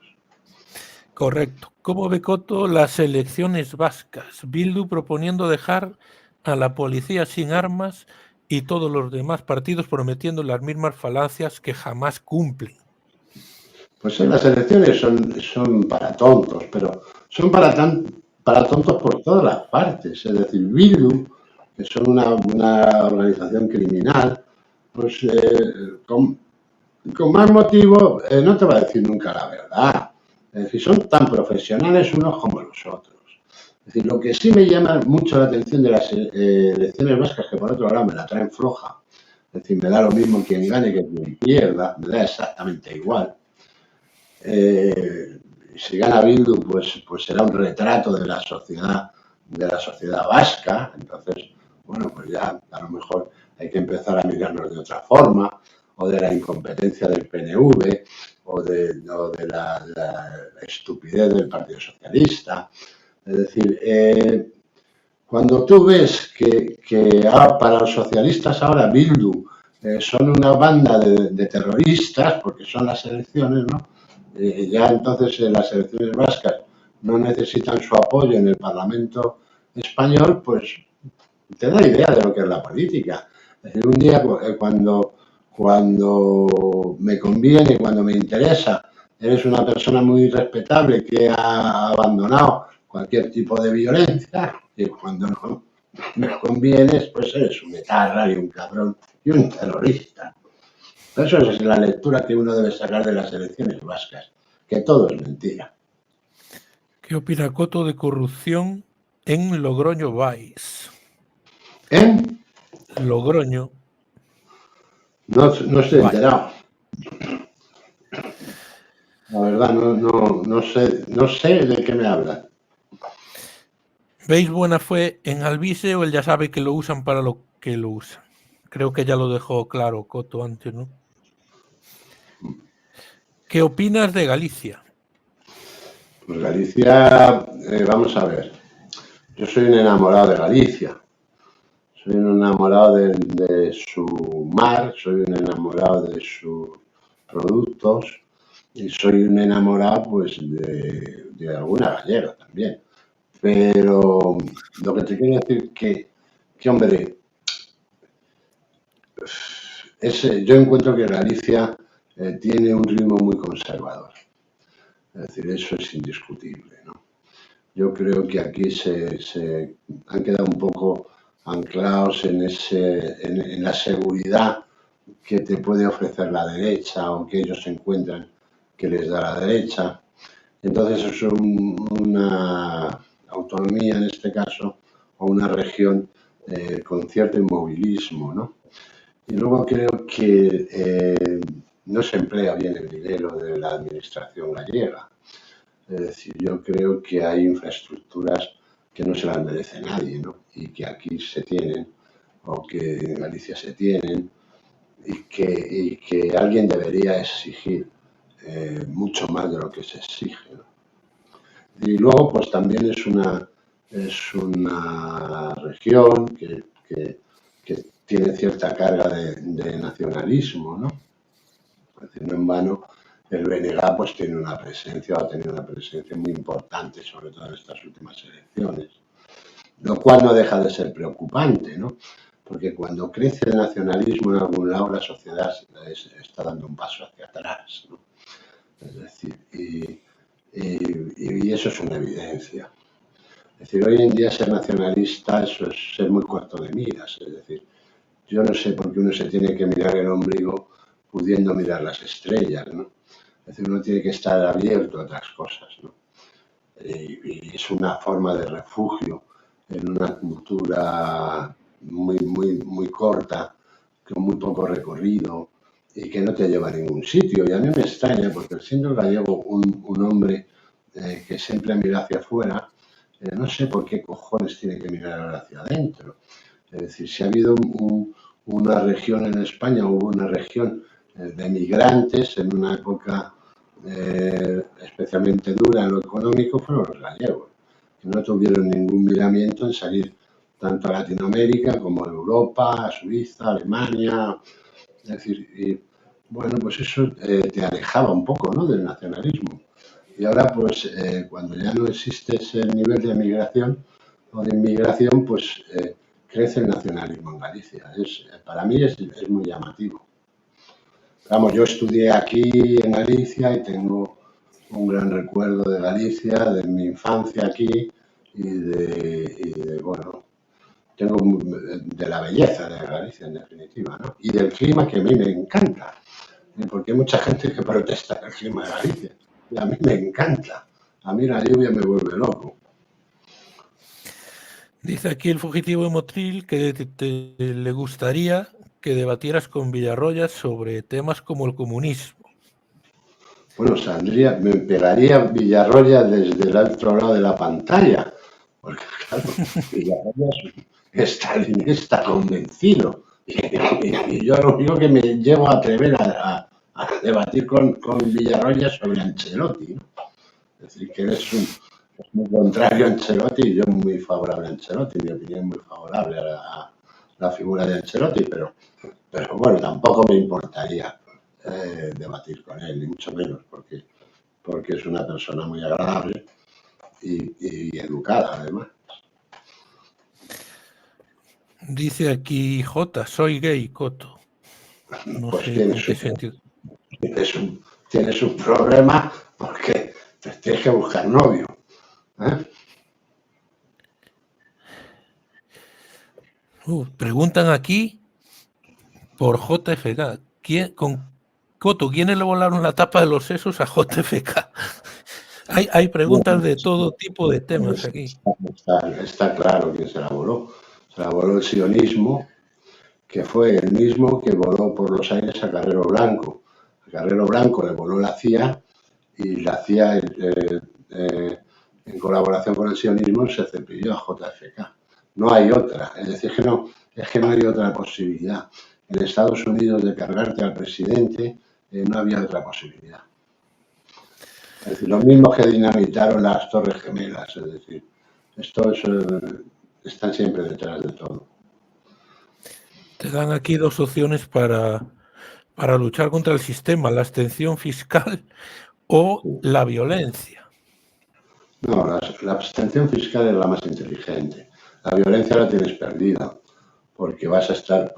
Correcto. ¿Cómo ve Coto las elecciones vascas? Bildu proponiendo dejar a la policía sin armas y todos los demás partidos prometiendo las mismas falacias que jamás cumplen. Pues las elecciones son para tontos, pero son para tontos por todas las partes. Es decir, Bildu, que son una organización criminal, pues con más motivo no te va a decir nunca la verdad. Es decir, son tan profesionales unos como los otros. Es decir, lo que sí me llama mucho la atención de las elecciones vascas, que por otro lado me la traen floja, es decir, me da lo mismo quien gane que quien pierda, me da exactamente igual. Si gana Bildu, pues será un retrato de la sociedad vasca. Entonces, bueno, pues ya a lo mejor hay que empezar a mirarnos de otra forma, o de la incompetencia del PNV, o de la estupidez del Partido Socialista. Es decir, cuando tú ves que para los socialistas ahora Bildu son una banda de terroristas, porque son las elecciones, ¿no? Ya entonces las elecciones vascas no necesitan su apoyo en el Parlamento español, pues te da idea de lo que es la política. Es decir, un día cuando me conviene, cuando me interesa, eres una persona muy respetable que ha abandonado cualquier tipo de violencia, y cuando no me convienes, pues eres un etarra y un cabrón y un terrorista. Eso es la lectura que uno debe sacar de las elecciones vascas, que todo es mentira. ¿Qué opina Coto de corrupción en Logroño Vice? ¿En? Logroño No estoy Vice. enterado. La verdad, no sé de qué me habla. ¿Veis buena fe en Alvise o él ya sabe que lo usan para lo que lo usan? Creo que ya lo dejó claro Coto antes, ¿no? ¿Qué opinas de Galicia? Pues Galicia, vamos a ver. Yo soy un enamorado de Galicia. Soy un enamorado de su mar, soy un enamorado de sus productos y soy un enamorado pues de alguna gallega también. Pero lo que te quiero decir que hombre, yo encuentro que Galicia tiene un ritmo muy conservador. Es decir, eso es indiscutible, ¿no? Yo creo que aquí se han quedado un poco anclados en la seguridad que te puede ofrecer la derecha o que ellos encuentran que les da la derecha. Entonces es una autonomía en este caso o una región con cierto inmovilismo, ¿no? Y luego creo que no se emplea bien el dinero de la administración gallega. Es decir, yo creo que hay infraestructuras que no se las merece nadie, ¿no? Y que aquí se tienen, o que en Galicia se tienen, y que alguien debería exigir mucho más de lo que se exige, ¿no? Y luego, pues también es una región que tiene cierta carga de nacionalismo, ¿no? Es decir, no en vano el BNG pues tiene una presencia, o ha tenido una presencia muy importante, sobre todo en estas últimas elecciones, lo cual no deja de ser preocupante, ¿no? Porque cuando crece el nacionalismo en algún lado, la sociedad está dando un paso hacia atrás, ¿no? Es decir, y eso es una evidencia. Es decir, hoy en día ser nacionalista, eso es ser muy corto de miras. Es decir, yo no sé por qué uno se tiene que mirar el ombligo pudiendo mirar las estrellas, ¿no? Es decir, uno tiene que estar abierto a otras cosas, ¿no? Y es una forma de refugio en una cultura muy corta, con muy poco recorrido y que no te lleva a ningún sitio. Y a mí me extraña, porque siendo gallego un hombre que siempre mira hacia afuera, no sé por qué cojones tiene que mirar hacia adentro. Es decir, si ha habido una región en España, hubo una región de migrantes en una época especialmente dura en lo económico, fueron los gallegos, que no tuvieron ningún miramiento en salir tanto a Latinoamérica como a Europa, a Suiza, a Alemania. Es decir, y, bueno, pues eso te alejaba un poco, ¿no?, del nacionalismo. Y ahora, pues, cuando ya no existe ese nivel de migración o de inmigración, pues crece el nacionalismo en Galicia. Para mí es muy llamativo. Vamos, yo estudié aquí en Galicia y tengo un gran recuerdo de Galicia, de mi infancia aquí bueno, tengo de la belleza de Galicia en definitiva, ¿no? Y del clima que a mí me encanta, porque hay mucha gente que protesta el clima de Galicia y a mí me encanta. A mí la lluvia me vuelve loco. Dice aquí el fugitivo de Motril que le gustaría que debatieras con Villarroya sobre temas como el comunismo. Bueno, me pegaría Villarroya desde el otro lado de la pantalla, porque claro, Villarroya es stalinista convencido. Y yo lo único que me llevo a atrever a debatir con Villarroya sobre Ancelotti, ¿no? Es decir, que él es muy contrario a Ancelotti y yo muy favorable a Ancelotti, mi opinión es muy favorable a la figura de Ancelotti, pero pero bueno, tampoco me importaría debatir con él, ni mucho menos, porque es una persona muy agradable y educada, además. Dice aquí J, soy gay, Coto. No Pues sé en qué sentido. tienes un problema porque tienes que buscar novio. Preguntan aquí por JFK. Coto, ¿quiénes le volaron la tapa de los sesos a JFK? Hay preguntas de todo tipo de temas aquí. Está claro quién se la voló. Se la voló el sionismo, que fue el mismo que voló por los aires a Carrero Blanco. A Carrero Blanco le voló la CIA y la CIA, en colaboración con el sionismo, se cepilló a JFK. No hay otra, es decir, es que no hay otra posibilidad. En Estados Unidos de cargarte al presidente no había otra posibilidad. Es decir, los mismos que dinamitaron las Torres Gemelas, es decir, estos están siempre detrás de todo. Te dan aquí dos opciones para luchar contra el sistema, la abstención fiscal o la violencia. No, la abstención fiscal es la más inteligente. La violencia la tienes perdida, porque vas a estar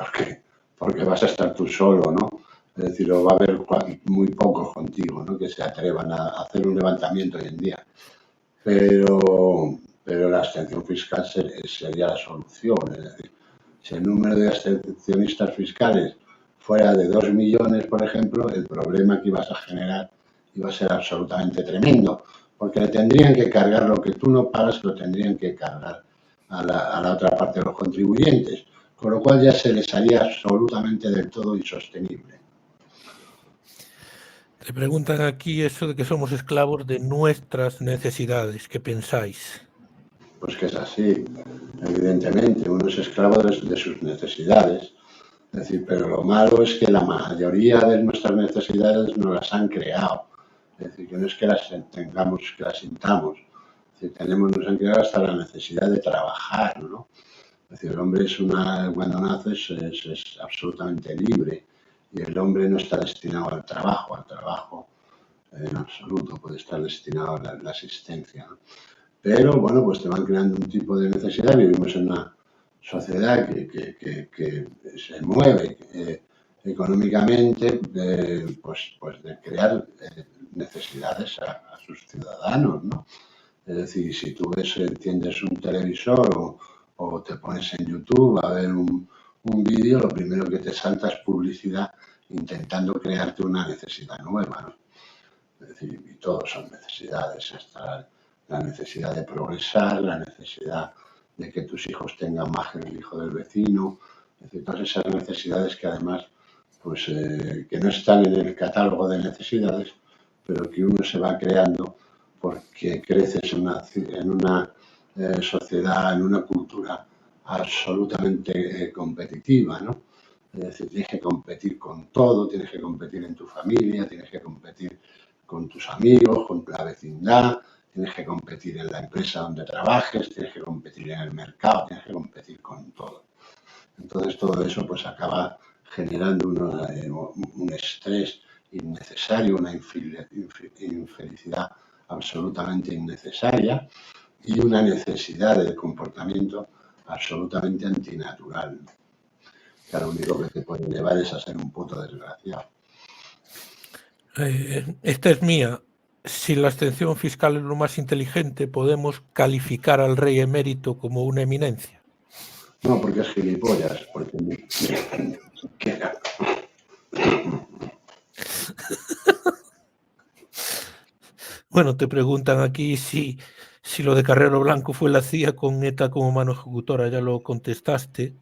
tú solo, ¿no? Es decir, va a haber muy pocos contigo, ¿no? Que se atrevan a hacer un levantamiento hoy en día. Pero la abstención fiscal sería la solución. Es decir, si el número de abstencionistas fiscales fuera de 2 millones, por ejemplo, el problema que ibas a generar iba a ser absolutamente tremendo, porque le tendrían que cargar lo que tú no pagas, lo tendrían que cargar a la otra parte de los contribuyentes, con lo cual ya se les haría absolutamente del todo insostenible. Te preguntan aquí eso de que somos esclavos de nuestras necesidades. ¿Qué pensáis? Pues que es así, evidentemente, uno es esclavo de sus necesidades. Es decir, pero lo malo es que la mayoría de nuestras necesidades nos las han creado. Es decir, que no es que las tengamos, que las sintamos. Es decir, nos han creado hasta la necesidad de trabajar, ¿no? Es decir, el hombre cuando nace es absolutamente libre y el hombre no está destinado al trabajo en absoluto, puede estar destinado a la asistencia, ¿no? Pero bueno, pues te van creando un tipo de necesidad. Vivimos en una sociedad que se mueve económicamente, pues de crear necesidades a sus ciudadanos, ¿no? Es decir, si tú enciendes un televisor o te pones en YouTube a ver un vídeo, lo primero que te salta es publicidad intentando crearte una necesidad nueva, ¿no? Es decir, y todos son necesidades, hasta la necesidad de progresar, la necesidad de que tus hijos tengan más que el hijo del vecino, es decir, todas esas necesidades que además, pues que no están en el catálogo de necesidades, pero que uno se va creando porque creces en una sociedad, en una cultura absolutamente competitiva, ¿no? Es decir, tienes que competir con todo, tienes que competir en tu familia, tienes que competir con tus amigos, con la vecindad, tienes que competir en la empresa donde trabajes, tienes que competir en el mercado, tienes que competir con todo. Entonces todo eso pues acaba generando un estrés innecesario, una infelicidad absolutamente innecesaria y una necesidad de comportamiento absolutamente antinatural, que lo único que te puede llevar es a ser un puto desgraciado. Esta es mía. Si la abstención fiscal es lo más inteligente, ¿podemos calificar al rey emérito como una eminencia? No, porque es gilipollas, porque Bueno, te preguntan aquí si lo de Carrero Blanco fue la CIA con ETA como mano ejecutora, ya lo contestaste.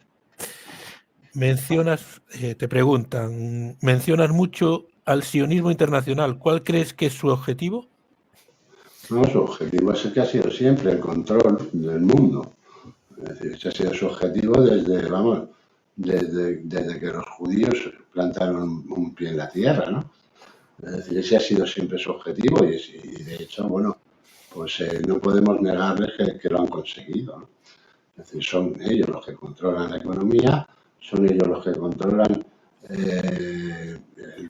Te preguntan, mencionas mucho al sionismo internacional. ¿Cuál crees que es su objetivo? No, su objetivo es el que ha sido siempre, el control del mundo. Es decir, ese ha sido su objetivo desde que los judíos plantaron un pie en la tierra, ¿no? Es decir, ese ha sido siempre su objetivo y de hecho, bueno, pues no podemos negarles que lo han conseguido, ¿no? Es decir, son ellos los que controlan la economía, son ellos los que controlan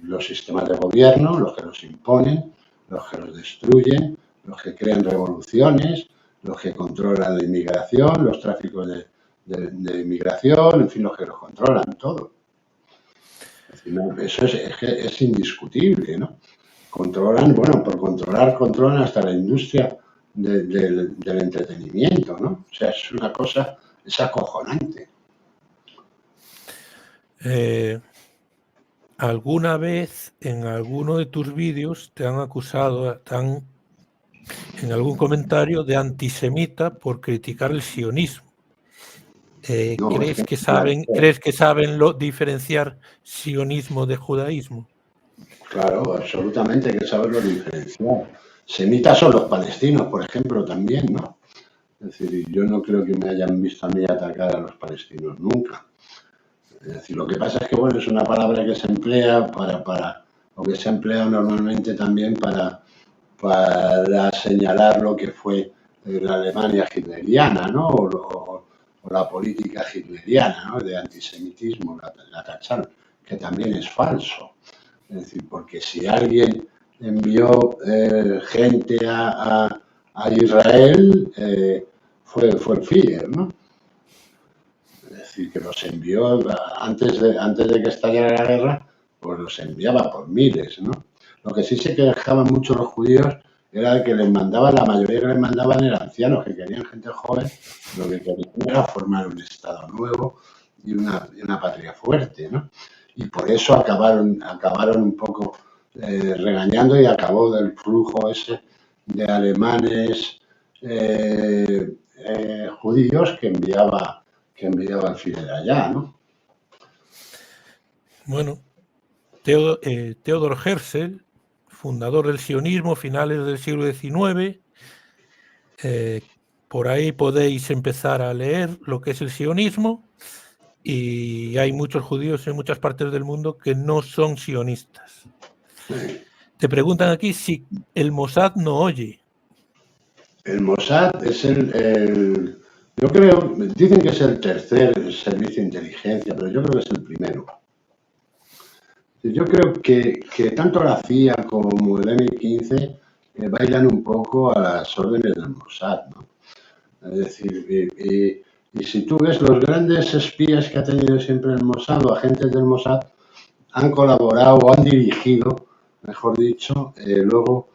los sistemas de gobierno, los que los imponen, los que los destruyen, los que crean revoluciones, los que controlan la inmigración, los tráficos de inmigración, en fin, los que los controlan todo. Eso es indiscutible, ¿no? Controlan, bueno, por controlan hasta la industria del entretenimiento, ¿no? O sea, es una cosa, es acojonante. ¿Alguna vez en alguno de tus vídeos te han acusado, en algún comentario, de antisemita por criticar el sionismo? No, ¿Crees que saben diferenciar sionismo de judaísmo? Claro, absolutamente, hay que saberlo diferenciar. Semitas son los palestinos, por ejemplo, también, ¿no? Es decir, yo no creo que me hayan visto a mí atacar a los palestinos nunca. Es decir, lo que pasa es que, bueno, es una palabra que se emplea o que se ha empleado normalmente también para señalar lo que fue la Alemania hitleriana, ¿no? O la política hitleriana, ¿no? De antisemitismo, la tacharon, que también es falso. Es decir, porque si alguien envió gente a Israel, fue el Führer, ¿no? Es decir, que los envió antes de que estallara la guerra, pues los enviaba por miles, ¿no? Lo que sí se quejaban mucho los judíos era que les mandaban, la mayoría que les mandaban eran ancianos, que querían gente joven, lo que querían era formar un Estado nuevo y una patria fuerte, ¿no? Y por eso acabaron un poco regañando y acabó del flujo ese de alemanes judíos que enviaba el Führer allá, ¿no? Bueno, Theodor Herzl, fundador del sionismo, finales del siglo XIX, por ahí podéis empezar a leer lo que es el sionismo, y hay muchos judíos en muchas partes del mundo que no son sionistas. Sí. Te preguntan aquí si el Mossad no oye. El Mossad es yo creo, dicen que es el tercer servicio de inteligencia, pero yo creo que es el primero. Yo creo que tanto la CIA como el MI15 bailan un poco a las órdenes del Mossad, ¿no? Es decir, y si tú ves los grandes espías que ha tenido siempre el Mossad o agentes del Mossad, han colaborado o han dirigido, mejor dicho, luego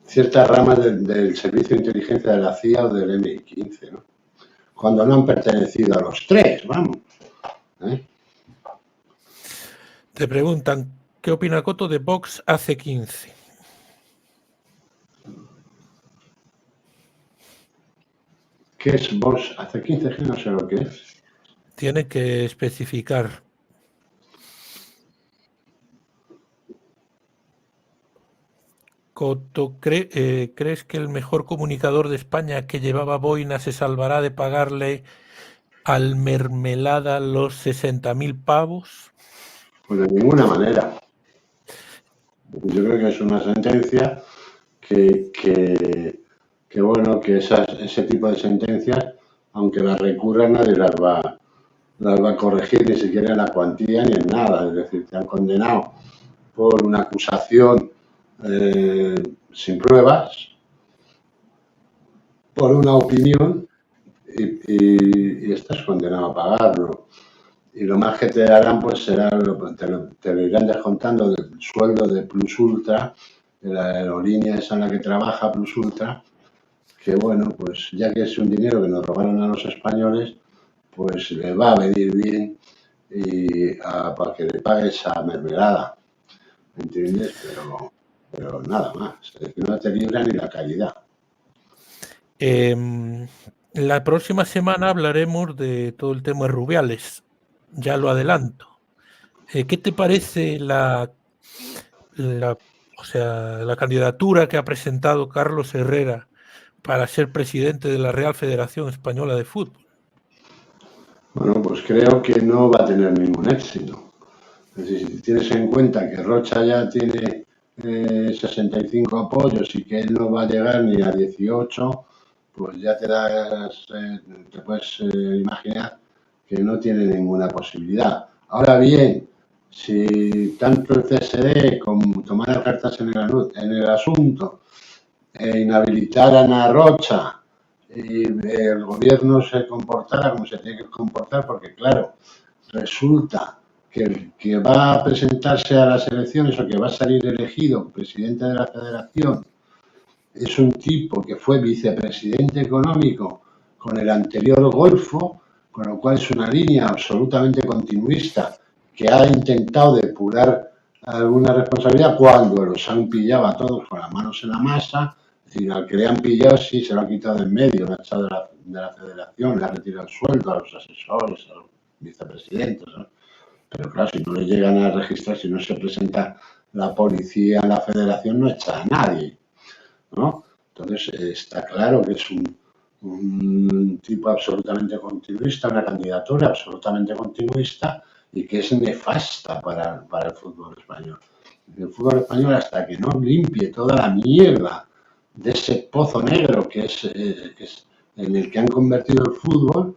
ciertas ramas del servicio de inteligencia de la CIA o del MI15, ¿no? Cuando no han pertenecido a los tres, vamos. Te preguntan, ¿qué opina Coto de Vox hace 15? ¿Qué es Vox hace 15? Que no sé lo que es. Tiene que especificar. Coto, ¿crees que el mejor comunicador de España que llevaba boina se salvará de pagarle al Mermelada los 60.000 pavos? Pues de ninguna manera. Yo creo que es una sentencia que bueno, que ese tipo de sentencias, aunque las recurran, nadie las va a corregir ni siquiera en la cuantía ni en nada. Es decir, te han condenado por una acusación sin pruebas, por una opinión y estás condenado a pagarlo. Y lo más que te darán pues será, te lo irán descontando del sueldo de Plus Ultra, de la aerolínea esa en la que trabaja Plus Ultra, que bueno, pues ya que es un dinero que nos robaron a los españoles, pues le va a venir bien para que le pague esa mermelada, ¿me entiendes? Pero nada más, es decir, no te libra ni la caridad. La próxima semana hablaremos de todo el tema de Rubiales, ya lo adelanto. ¿Qué te parece la candidatura que ha presentado Carlos Herrera para ser presidente de la Real Federación Española de Fútbol? Bueno, pues creo que no va a tener ningún éxito. Es decir, si tienes en cuenta que Rocha ya tiene 65 apoyos y que él no va a llegar ni a 18, pues ya te puedes imaginar que no tiene ninguna posibilidad. Ahora bien, si tanto el CSD como tomara cartas en el asunto e inhabilitaran a Rocha y el gobierno se comportara como se tiene que comportar, porque claro, resulta que el que va a presentarse a las elecciones o que va a salir elegido presidente de la federación es un tipo que fue vicepresidente económico con el anterior Golfo, con lo cual es una línea absolutamente continuista que ha intentado depurar alguna responsabilidad cuando los han pillado a todos con las manos en la masa. Es decir, al que le han pillado sí se lo ha quitado de en medio, lo ha echado de la federación, le ha retirado el sueldo a los asesores, a los vicepresidentes, ¿no? Pero claro, si no le llegan a registrar, si no se presenta la policía en la federación, no echa a nadie, ¿no? Entonces está claro que es un tipo absolutamente continuista, una candidatura absolutamente continuista y que es nefasta para el fútbol español. El fútbol español, hasta que no limpie toda la mierda de ese pozo negro que es en el que han convertido el fútbol,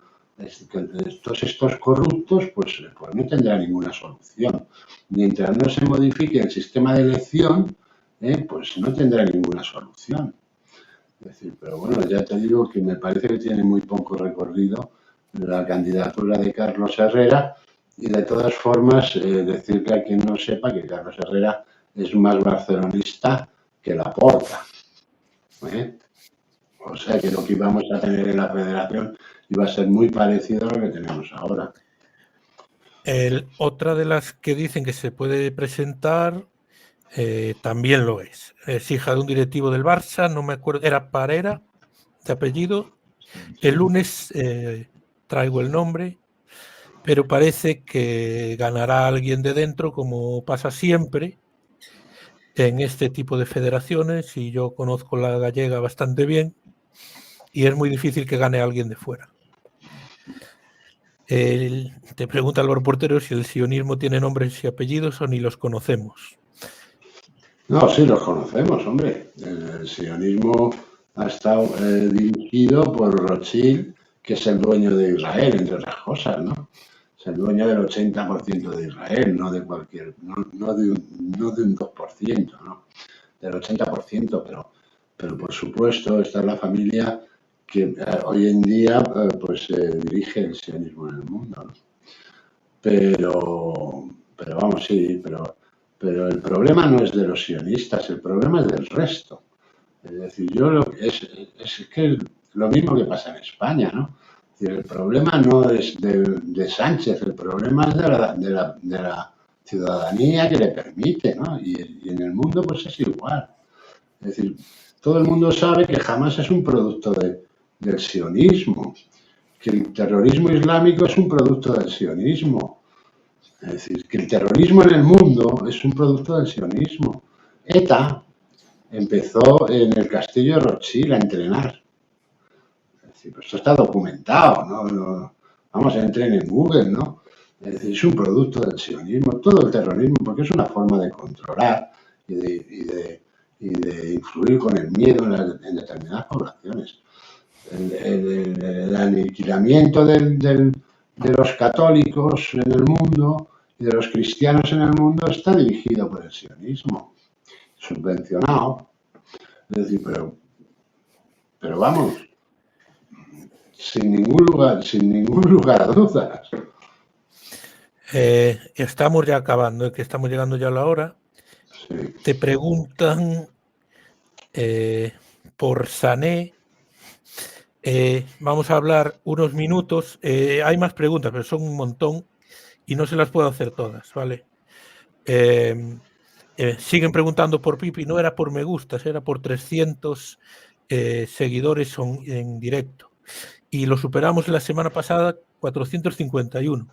todos estos corruptos, pues no tendrá ninguna solución. Mientras no se modifique el sistema de elección, pues no tendrá ninguna solución. Es decir, pero bueno, ya te digo que me parece que tiene muy poco recorrido la candidatura de Carlos Herrera y de todas formas decirle a quien no sepa que Carlos Herrera es más barcelonista que Laporta. O sea que lo que íbamos a tener en la federación iba a ser muy parecido a lo que tenemos ahora. Otra de las que dicen que se puede presentar también lo es. Es hija de un directivo del Barça, no me acuerdo, era Parera, de apellido. El lunes traigo el nombre, pero parece que ganará alguien de dentro, como pasa siempre en este tipo de federaciones, y yo conozco la gallega bastante bien, y es muy difícil que gane alguien de fuera. Te pregunta Álvaro Portero si el sionismo tiene nombres y apellidos o ni los conocemos. No, sí, los conocemos, hombre. El sionismo ha estado dirigido por Rothschild, que es el dueño de Israel, entre otras cosas, ¿no? Es el dueño del 80% de Israel, no de cualquier, no de un 2%, ¿no? Del 80%, pero por supuesto, esta es la familia que hoy en día pues dirige el sionismo en el mundo, ¿no? Pero vamos, sí, pero el problema no es de los sionistas, el problema es del resto. Es decir, es que lo mismo que pasa en España, ¿no? Es decir, el problema no es de Sánchez, el problema es de la ciudadanía que le permite, ¿no? Y en el mundo pues es igual. Es decir, todo el mundo sabe que jamás es un producto del sionismo, que el terrorismo islámico es un producto del sionismo. Es decir, que el terrorismo en el mundo es un producto del sionismo. ETA empezó en el castillo de Rothschild a entrenar. Es decir, pues esto está documentado, ¿no? Vamos, entren en Google, ¿no? Es decir, es un producto del sionismo, todo el terrorismo, porque es una forma de controlar y de influir con el miedo en determinadas poblaciones. El aniquilamiento de los católicos en el mundo y de los cristianos en el mundo está dirigido por el sionismo, subvencionado. Es decir, pero vamos, sin ningún lugar a dudas. Estamos ya acabando, que estamos llegando ya a la hora. Sí. Te preguntan por Sané. Vamos a hablar unos minutos. Hay más preguntas, pero son un montón y no se las puedo hacer todas, ¿vale? Siguen preguntando por Pipi. No era por me gustas, era por 300 seguidores en directo. Y lo superamos la semana pasada, 451.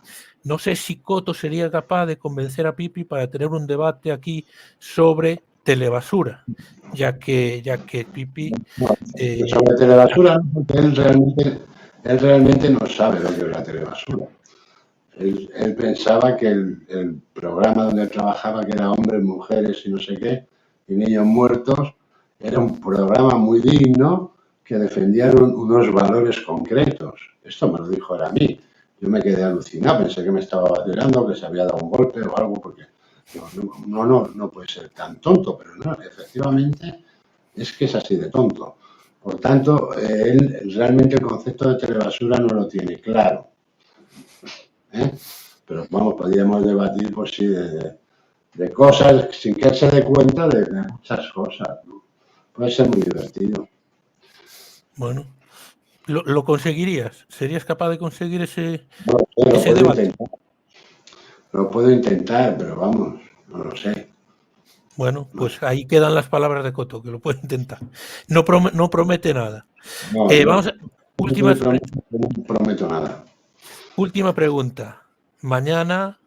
No sé si Coto sería capaz de convencer a Pipi para tener un debate aquí sobre telebasura, ya que Pipi... sobre telebasura, porque él realmente no sabe lo que es la telebasura. Él pensaba que el programa donde él trabajaba, que era hombres, mujeres y no sé qué, y niños muertos, era un programa muy digno que defendía unos valores concretos. Esto me lo dijo él a mí. yo me quedé alucinado, pensé que me estaba vacilando, que se había dado un golpe o algo, porque no puede ser tan tonto, pero no, efectivamente es que es así de tonto. Por tanto, él realmente el concepto de telebasura no lo tiene claro. Pero vamos, podríamos debatir por sí de cosas sin que él se dé cuenta de muchas cosas, ¿no? Puede ser muy divertido. Bueno, ¿lo conseguirías? ¿Serías capaz de conseguir ese debate? Intentar. Lo puedo intentar, pero vamos, no lo sé. Bueno, pues ahí quedan las palabras de Coto, que lo puede intentar. No promete nada. Vamos a, no prometo nada. Última pregunta. Mañana,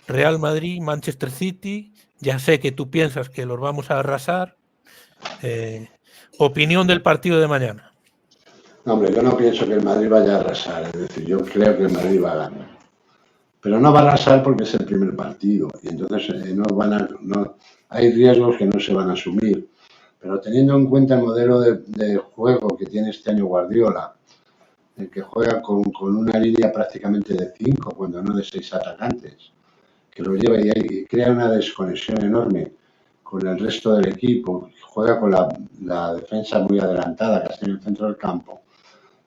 Real Madrid, Manchester City. Ya sé que tú piensas que los vamos a arrasar. Opinión del partido de mañana. No, hombre, yo no pienso que el Madrid vaya a arrasar. Es decir, yo creo que el Madrid va a ganar. Pero no va a arrasar porque es el primer partido. Y entonces hay riesgos que no se van a asumir. Pero teniendo en cuenta el modelo de juego que tiene este año Guardiola, el que juega con una línea prácticamente de 5, cuando no de 6 atacantes, que lo lleva y crea una desconexión enorme con el resto del equipo, juega con la defensa muy adelantada, casi en el centro del campo,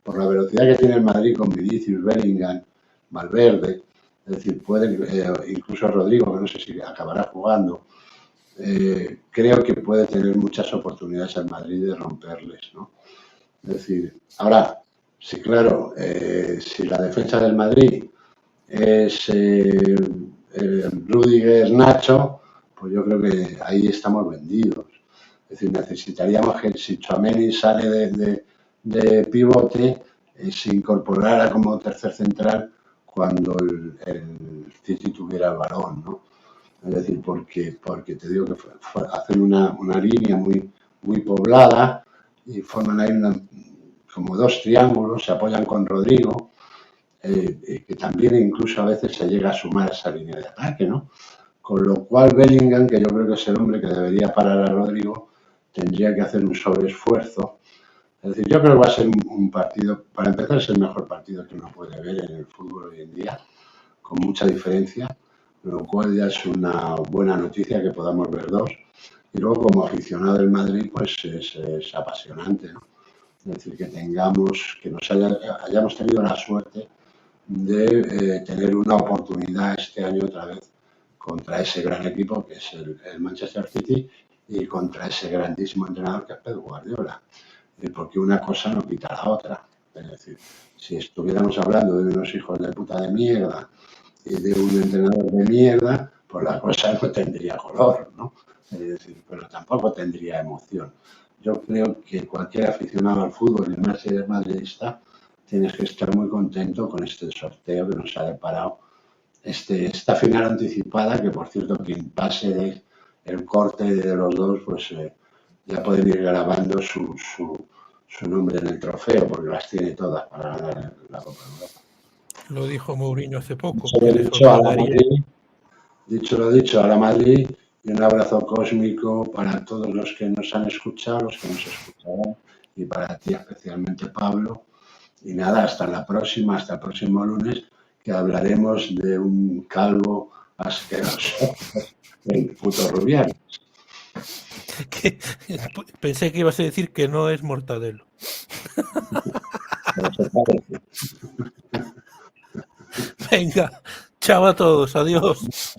por la velocidad que tiene el Madrid con Vinicius, Bellingham, Valverde, es decir, incluso Rodrigo, que no sé si acabará jugando, creo que puede tener muchas oportunidades el Madrid de romperles, ¿no? Es decir, ahora, sí, claro, si la defensa del Madrid es Rüdiger, Nacho, pues yo creo que ahí estamos vendidos. Es decir, necesitaríamos que si Tchouaméni sale de pivote, se incorporara como tercer central cuando el City tuviera el balón, ¿no? Es decir, porque te digo que hacen una línea muy poblada y forman ahí como dos triángulos, se apoyan con Rodrigo, que también incluso a veces se llega a sumar a esa línea de ataque, ¿no? Con lo cual Bellingham, que yo creo que es el hombre que debería parar a Rodrigo, tendría que hacer un sobreesfuerzo. Es decir, yo creo que va a ser un partido, para empezar es el mejor partido que uno puede ver en el fútbol hoy en día, con mucha diferencia, lo cual ya es una buena noticia que podamos ver dos. Y luego como aficionado del Madrid, pues es apasionante, ¿no? Es decir, que hayamos tenido la suerte de tener una oportunidad este año otra vez contra ese gran equipo que es el Manchester City y contra ese grandísimo entrenador que es Pep Guardiola. Porque una cosa no quita la otra. Es decir, si estuviéramos hablando de unos hijos de puta de mierda y de un entrenador de mierda, pues la cosa no tendría color, ¿no? Es decir, pero tampoco tendría emoción. Yo creo que cualquier aficionado al fútbol, y más si eres madridista, tienes que estar muy contento con este sorteo que nos ha deparado esta final anticipada, que por cierto, quien pase el corte de los dos, pues ya pueden ir grabando su nombre en el trofeo, porque las tiene todas para ganar la Copa de Europa. Lo dijo Mourinho hace poco. Dicho lo dicho, a la Madrid, y un abrazo cósmico para todos los que nos han escuchado, los que nos escucharán, y para ti especialmente, Pablo. Y nada, hasta la próxima, hasta el próximo lunes, que hablaremos de un calvo asqueroso, el puto Rubiales. Pensé que ibas a decir que no es Mortadelo. Venga, chao a todos, adiós.